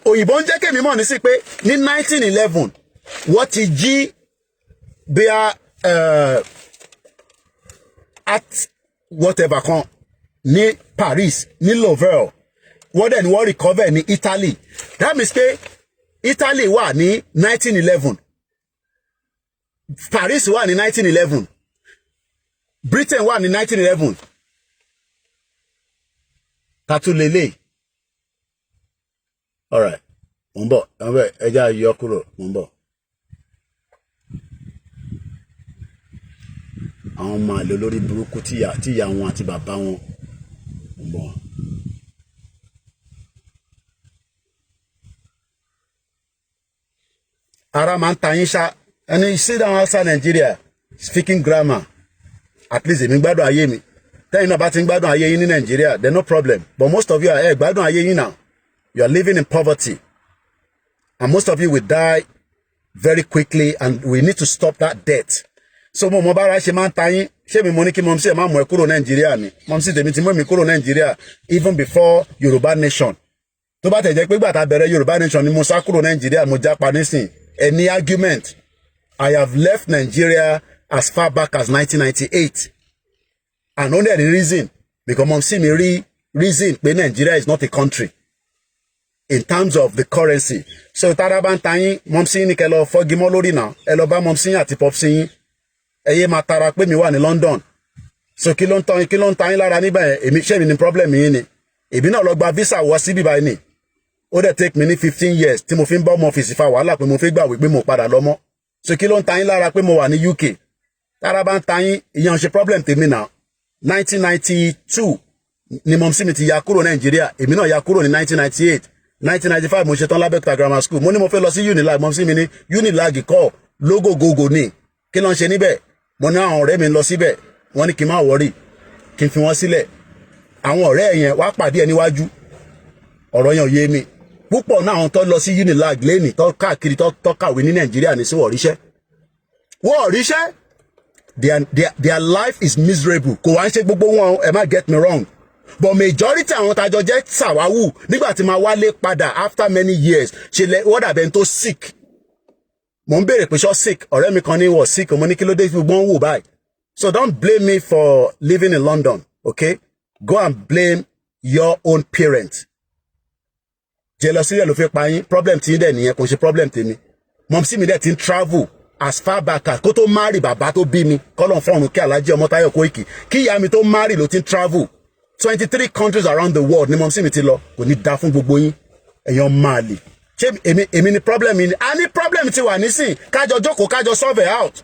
òyìnbó ń jẹ́ kémi mọ̀ ní sí pé ní 1911 wọ́n ti jí bí at whatever kan ní Paris ní Louvre wọ́n dẹ̀ ni wọ́n recover ní Italy. That means pé Italy wà ní 1911, Paris wà ní 1911, Britain wà ní 1911. Tatulele. All right. Mo ń bọ̀, ẹja yọ kúrò, mo ń bọ̀. Àwọn ọmọ àlè lórí burúkú tíyà wọn àti bàbá wọn. Mo ń bọ̀. Ara máa ń ta yín ṣá. And you sit down outside Nigeria speaking grammar. At least èmi gbádùn ayé mi. Tẹ́yìn náà bá ti ń gbádùn ayé yín ní Nigeria, there's no problem. But most of you are gbádùn ayé yín now. You are living in poverty. And most of you will die very quickly, and we need to stop that death. So mo bára ṣe máa ń ta yín. Ṣé mi mo ní kí mo ṣe máa mọ̀ ẹ́ kúrò Nigeria ni? Mo sì tèmi ti mú mi kúrò Nigeria even before Yoruba nation. Tó bá tẹ̀ jẹ́ pé gbàtà bẹ̀rẹ̀ Yoruba nation ni mo sá kúrò Nigeria, mo jápa nísìn. Any argument? I have left Nigeria as far back as 1998. And only the reason because mom see me reason pé Nigeria is not a country in terms of the currency. So tára bá ń ta yín mom sí ní kẹ́ lọ fọ́gi mọ́ lórí náà ẹ lọ bá mom sí àti pop sí yín ẹ yé máa tara pé mi wà ní London. So kí ló ń ta yín lára níbẹ̀ èmi ṣé mi ní problem yín ni èmi náà lọ gba visa wọ síbí báyìí ni ó dẹ̀ take me ní 15 years tí mo fi ń bá ọmọ ọ́fíìsì fa wàhálà pé mo fi gbàwé pé mo padà lọ mọ́. So kí ló ń ta yín lára pé mo wà ní UK tára bá ń ta yín ìyẹn ṣe problem tèmi náà. 1992 ni mom sí mi ti ya kúrò Nàìjíríà èmi náà ya kúrò ní 1998 1995 mo ṣe tán l'Abẹ́òkúta grammar school mo ní mo fẹ́ lọ sí Unilag mom sí mi ní Unilag kọ́ lógógógó ni kí ló ń ṣe níbẹ̀ mo ní àwọn ọ̀rẹ́ mi lọ síbẹ̀ wọ́n ní kí n má wọ́rì kí n fi wọ́n sílẹ̀ àwọn ọ̀rẹ́ yẹn wá pàdé ẹ níwájú ọ̀rọ̀ yẹn ò yé mi púpọ̀ náà àwọn tó lọ sí Unilag lẹ́nì tó káàkiri tó kàwé ní Nàìjíríà ní sí wọ́n ríṣẹ́ their life is miserable kò wá ń ṣe gbogbo wọn ẹ má get me wrong but majority àwọn tajọ jẹ́ sàwáwù nígbà tí máa wálé padà after many years ṣe lẹ wọ́n dàbẹ̀ tó sick mo ń béèrè pé ṣọ́ sick ọ̀rẹ́ mi kan ní wọ̀ sick mo ní kí ló dé fi gbọ́n wò báyìí so don't blame me for living in London okay go and blame your own parents jealousy rẹ̀ ló fi pa yín problem tí yín dẹ̀ nìyẹn kò ṣe problem tèmi mom sí mi dẹ̀ ti ń travel as far back as kó tó marry bàbá tó bí mi kọ́lọ̀ fọ́ọ̀rùn kí Alhaji Ọmọ́táyọ̀ Koiki kí ìyá mi tó marry ló ti ń travel 23 countries around the world ni mom sí mi ti lọ kò ní da fún gbogbo yín èèyàn máa lè ṣé èmi ni problem mi ni a ní problem ti wà nísìn kájọ jókòó kájọ solve out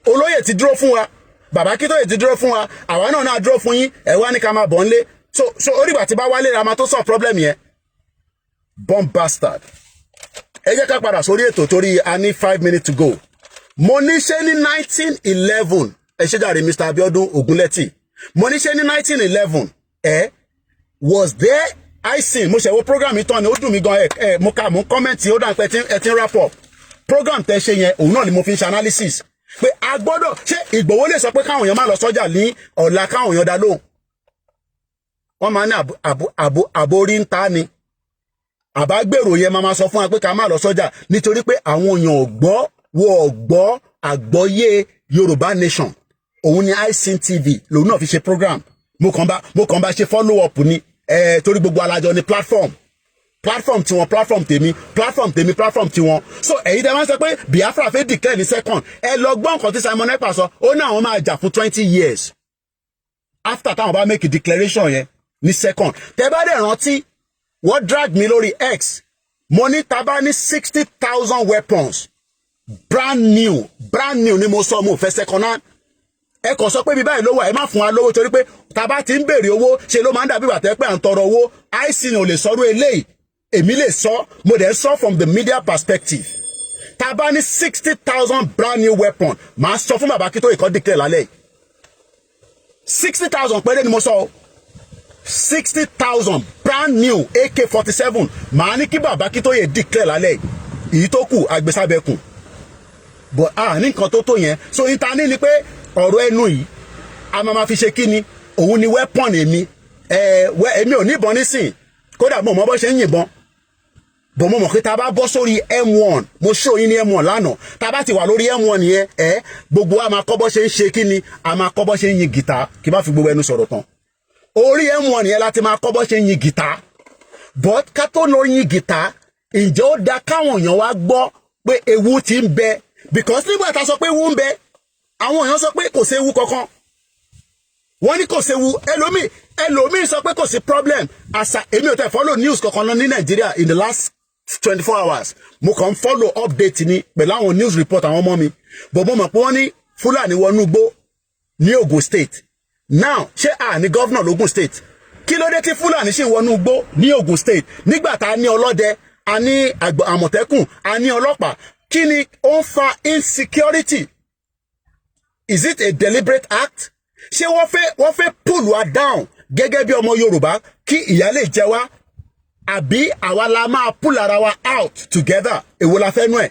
olóyè ti dúró fún wa bàbá Akíntóyè ti dúró fún wa àwa náà dúró fún yín ẹ wá ní ká máa bọ̀ ńlé so orígbà tí bá wálé ra máa tó solve problem yẹn bomb bastard ẹ jẹ́ ká padà sórí ètò torí a ní 5 minutes to go mo ní ṣe ní 1911 ẹ ṣe jàre Mr. Abiodun Ogunleti mo ní ṣe ní 1911 was there icing mo ṣe wo program yìí tán ni ó dùn mí gan mo ka mo comment ó dàn pé ẹ ti ń wrap up program tẹ́ ṣe yẹn òun náà ni mo fi ń ṣe analysis pé a gbọ́dọ̀ ṣé Ìgbòho lè sọ pé káwọn èèyàn má lọ sọ́jà ní ọ̀la káwọn èèyàn dá lóhùn wọ́n máa ní àborí ń ta ni àbágbèrò yẹn máa sọ fún wa pé ká má lọ sọ́jà nítorí pé àwọn èèyàn wọ́n gbọ́ àgbọ́yé Yorùbá Nation òun ni ICN TV lòun náà fi ṣe program mo kàn bá ṣe follow up ni torí gbogbo alájọ ni platform tiwọn platform tiwọn so èyí dẹ́ máa ń sọ pé Biafra fẹ́ declare ní second ẹ lọ gbọ́ nǹkan tí Simon Ekpa sọ ó ní àwọn máa jà fún 20 years after táwọn bá make a declaration yẹn ní second tẹ́ bá dẹ̀ rántí wọ́n drag mi lórí X mo ní taba ní 60,000 weapons brand new ni mo sọ mo fẹ́ second hand ẹ kàn sọ pé bí báyìí ló wà ẹ má fún wa lówó torí pé taba ti ń béèrè owó ṣe ló máa ń dàbí bàtẹ́ pé à ń tọrọ owó ICN ò lè sọ̀rọ̀ eléyìí èmi lè sọ mo dẹ̀ sọ from the media perspective taba ní 60,000 brand new weapon màá sọ fún bàbá Akíntóyè kó declare lálẹ́ 60,000 péré ni mo sọ 60,000 brand new AK-47 màá ní kí bàbá Akíntóyè declare lálẹ́ èyí tó kù agbésàbẹ̀kùn but ní nǹkan tó yẹn so ìtaní ni pé ọ̀rọ̀ ẹnu yìí a máa fi ṣe kí ni òun ni weapon èmi ò ní ìbọn nísìn kódà mo mọ bó ṣe ń yìnbọn bọ̀ mo mọ̀ pé tá a bá bọ́ sórí M1 mo show yín ní M1 lánàá tá a bá ti wà lórí M1 yẹn gbogbo wa máa kọ́ bó ṣe ń ṣe kí ni a máa kọ́ bó ṣe ń yin gìtá kí bá fi gbogbo ẹnu sọ̀rọ̀ tán orí M1 yẹn láti máa kọ́ bó ṣe ń yin gìtá but ká tó lọ yin gìtá ǹjẹ́ ó da káwọn èèyàn wá gbọ́ pé ewu ti ń bẹ because nígbà tá a sọ pé ewu ń bẹ àwọn èèyàn sọ pé kò séwu kankan wọ́n ní kò séwu ẹlòmíì sọ pé kò sí problem àṣà èmi ò tẹ̀ follow news kankan lọ ní Nàìjíríà in the last 24 hours mo kàn follow update ni pẹ̀lú àwọn news report àwọn ọmọ mi but mo mọ̀ pé wọ́n ní Fúlàní wọnú igbó ní Ògùn state now ṣé ní governor l'Ògùn state kí ló dé tí Fúlàní ṣì wọnú igbó ní Ògùn state nígbà tá a ní ọlọ́dẹ a ní àmọ̀tẹ́kùn a ní ọlọ́pàá kí ni ó ń fa insecurity is it a deliberate act ṣé wọ́n fẹ́ pull wa down gẹ́gẹ́ bí ọmọ Yorùbá kí ìyà lè jẹ wá àbí àwa la máa pull ara wa out together èwo la fẹ́ nú ẹ̀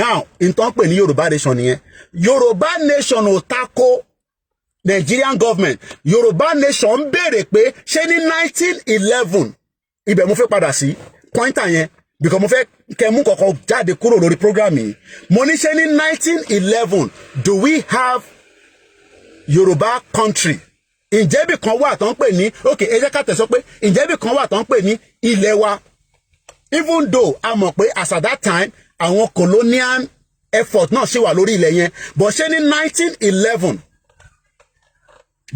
now nǹkan pè ní Yorùbá nation nìyẹn Yorùbá nation ò tako Nigerian government Yorùbá nation ń béèrè pé ṣé ní 1911 ibẹ̀ mo fẹ́ padà sí pointer yẹn because mo fẹ́ kẹ́ mú kọ̀ọ̀kan jáde kúrò lórí program yìí mo ní ṣé ní 1911 do we have Yorùbá country ǹjẹ́ bí kan wà tó ń pè ní okay ẹ jẹ́ ká tẹ̀sọ́ pé ǹjẹ́ bí kan wà tó ń pè ní ilẹ̀ wa even though a mọ̀ pé as at that time àwọn colonial effort náà ṣì wà lórí ilẹ̀ yẹn but ṣé ní 1911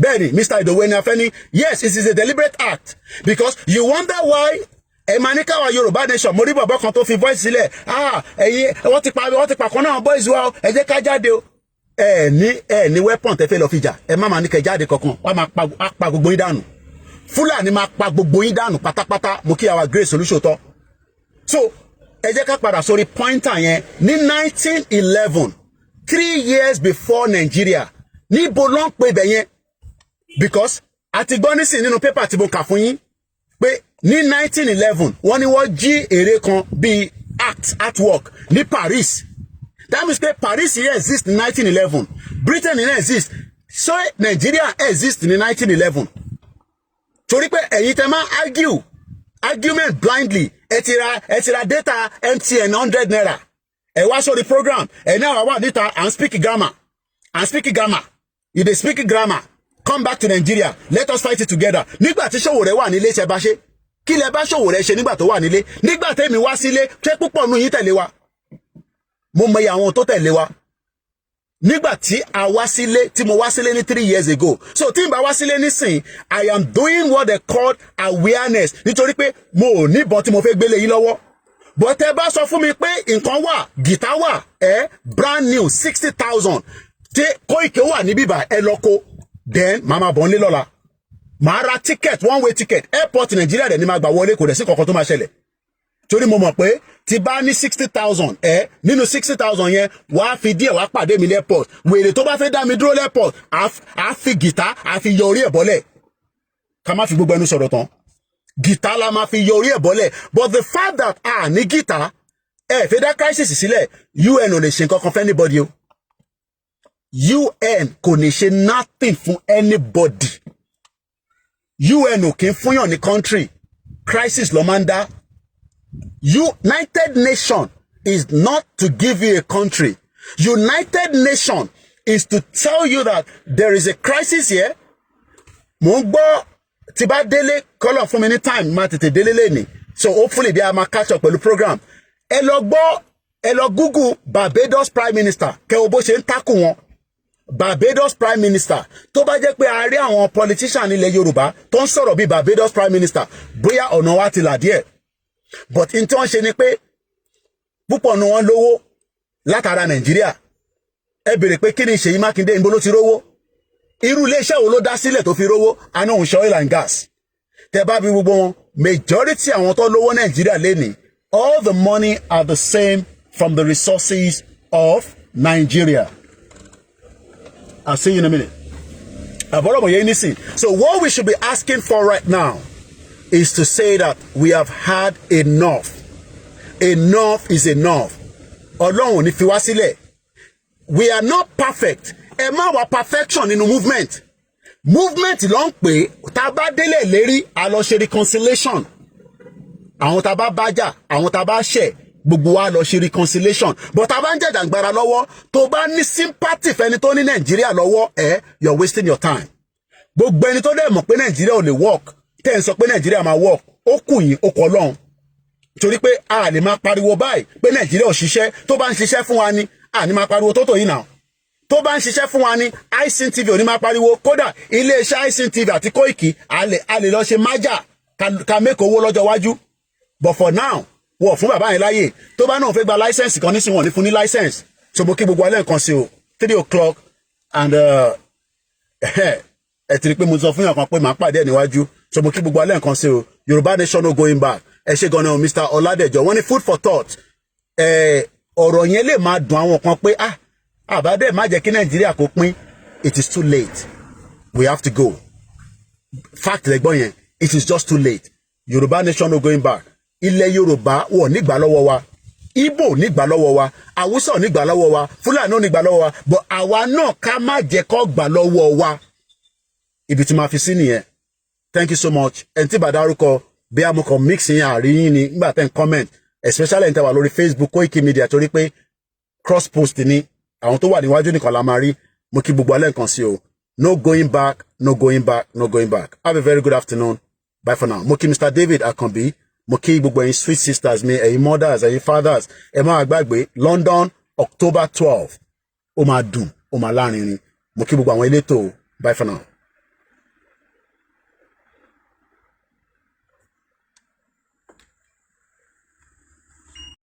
bẹ́ẹ̀ni Mr. Idowu Afeni, yes it is a deliberate act because you wonder why emanika wa Yorùbá nation mo rí bàbá kan tó fi voice sílẹ̀ ẹ̀yin wọ́n ti pa kan náà boys wa ẹ jẹ́ ká jáde o ní weapon tẹ́ fẹ́ lọ fi jà ẹ má máa ní kẹ́ jáde kankan wọ́n máa pa gbogbo yín dànù Fúlàní máa pa gbogbo yín dànù pátápátá mo kí our great solution tọ́ so ẹ jẹ́ ká padà sórí pointer yẹn ní 1911 3 years before Nigeria níbo ló ń pè bẹ̀ yẹn because àti gbọ́ nísìn nínú pépà tí mo kà fún yín pé ní 1911 wọ́n ní wọ́n jí ère kan bíi artwork ní Paris that means pé Paris yẹn exist ní 1911 Britain yẹn exist so Nigeria exist ní 1911 torí pé ẹ̀yin tẹ́ máa argument blindly ẹ ti ra data MTN 100 naira ẹ wá sórí program ẹ náà wà níta and speak grammar you dey speak grammar come back to Nigeria let us fight it together nígbà tí Sowore wà nílé ṣe bá ṣe kí lẹ bá Sowore ṣe nígbà tó wà nílé nígbà tẹ́mi wá sílé ṣé púpọ̀ nù yín tẹ̀lé wa mo mọ àwọn tó tẹ̀lé wa nígbà tí a wá sílé tí mo wá sílé ní 3 years ago so tí n bá wá sílé nísìn I am doing what they call awareness nítorí pé mo ò níbọn tí mo fẹ́ gbélé yín lọ́wọ́ but ẹ bá sọ fún mi pé nǹkan wà gìtá wà brand new 60,000 tí Koiki wà ní bíbá ẹ lọ kó then mama bọ̀ nílé lọ́la màá ra ticket one way ticket airport Nigeria dẹ̀ ni máa gbà wọlé kò dẹ̀ sí kankan tó máa ṣẹlẹ̀ torí mo mọ̀ pé tí bá ní 60,000 nínú 60,000 yẹn wàá fi díẹ̀ wàá pàdé mi lẹ́pọ̀t wèrè tó bá fẹ́ dá mi dúró lẹ́pọ̀t á fi gìtá á fi yọ orí ẹ̀ bọ́lẹ̀ ká má fi gbogbo ẹnu sọ̀rọ̀ tán gìtá la máa fi yọ orí ẹ̀ bọ́lẹ̀ but the fact that ní gìtá fẹ́ dá crisis sílẹ̀ UN ò lè ṣe nǹkan kan fẹ́ anybody o UN kò ní ṣe nothing fún anybody UN ò kí ń fúnyàn ní country crisis ló máa ń dá United Nations is not to give you a country. United Nations is to tell you that there is a crisis here. Mo ń gbọ́ tí bá délé kọ́lọ̀ fún mi ní time máa tètè délé lẹ́ni so hopefully bí a máa catch up pẹ̀lú program. Ẹ lọ Google Barbados Prime Minister kẹ́ o bó ṣe ń takù wọn. Barbados Prime Minister tó bá jẹ́ pé a rí àwọn politician ilẹ̀ Yorùbá tó ń sọ̀rọ̀ bí Barbados Prime Minister bóyá ọ̀nà wa ti là díẹ̀. But in tí wọ́n ṣe ni pé púpọ̀ nu wọn lówó látara Nàìjíríà ẹ bèrè pé kí ni Ṣèyí Mákindé níbo ló ti rówó irú iléeṣẹ́ wo ló dá sílẹ̀ tó fi rówó àná òun ṣe oil and gas tẹ bá bí gbogbo wọn majority àwọn tó lówó Nàìjíríà lénìí all the money are the same from the resources of Nigeria. I'll see you in a minute. So what we should be asking for right now is to say that we have had enough. Enough is enough. Ọlọ́run ní fi wá sílẹ̀. We are not perfect. Ẹ má wá perfection nínú movement. Movement ló ń pè tá bá délé lérí a lọ ṣe reconciliation. Àwọn tá bá bájà, àwọn tá bá ṣẹ̀, gbogbo wa lọ ṣe reconciliation. But tá bá ń jàjàngbara lọ́wọ́, tó bá ní sympathy fẹ́ni tó ní Nàìjíríà lọ́wọ́, you're wasting your time. Gbogbo ẹni tó dẹ̀ mọ̀ pé Nàìjíríà ò lè work. Tẹ́ ń sọ pé Nàìjíríà máa work ó kù yín ó kọ lọ́hùn torí pé a lè máa pariwo báyìí pé Nàìjíríà ò ṣiṣẹ́ tó bá ń ṣiṣẹ́ fún wa ni a ní máa pariwo tó yìí náà tó bá ń ṣiṣẹ́ fún wa ni ICTV ò ní máa pariwo kódà iléeṣẹ́ ICTV àti Koiki a lè lọ ṣe májà ká make owó lọ́jọ́ iwájú but for now wọ́n fún bàbá yẹn láyè tó bá náà fẹ́ gba license kan nísìnyí wọ́n ní fún ní license so mo kí gbogbo alẹ́ nǹkan sí o 3 o'clock and ẹ ti rí pé mo sọ fún yàn kan pé màá pàdé ẹ̀ níwájú so mo kí gbogbo alẹ́ nǹkan sí o Yorùbá nation no going back ẹ ṣe gan-an Mr. Ọládẹ̀jọ wọ́n ní food for thought ọ̀rọ̀ yẹn lè máa dùn àwọn kan pé àbádẹ́ má jẹ́ kí Nàìjíríà kó pín it is too late we have to go fact lẹ́gbọ́n yẹn it is just too late Yorùbá nation no going back ilẹ̀ Yorùbá wọ̀ nígbà lọ́wọ́ wa Igbo nígbà lọ́wọ́ wa Haúsá nígbà lọ́wọ́ wa Fúlàní nígbà lọ́wọ́ wa but àwa náà ká má jẹ́ kó gbà lọ́wọ́ wa ibi tí máa fi sí nìyẹn. Thank you so much. And tí bá dárúkọ bí a mú kan mix yẹn àríyìn ni nígbà tẹ́ ń comment especially tẹ́ wà lórí Facebook Koikimedia torí pé cross post ni àwọn tó wà níwájú nìkan la máa rí mo kí gbogbo alẹ́ nǹkan sí o No going back, no going back, no going back. Have a very good afternoon. Bye for now. Mo kí Mr. David Akanbi. Mo kí gbogbo ẹ̀yin sweet sisters mi, ẹ̀yin mothers, ẹ̀yin fathers. Ẹ má gbàgbé London, October 12. Ó máa dùn, ó máa lárinrin. Mo kí gbogbo àwọn elétò. Bye for now.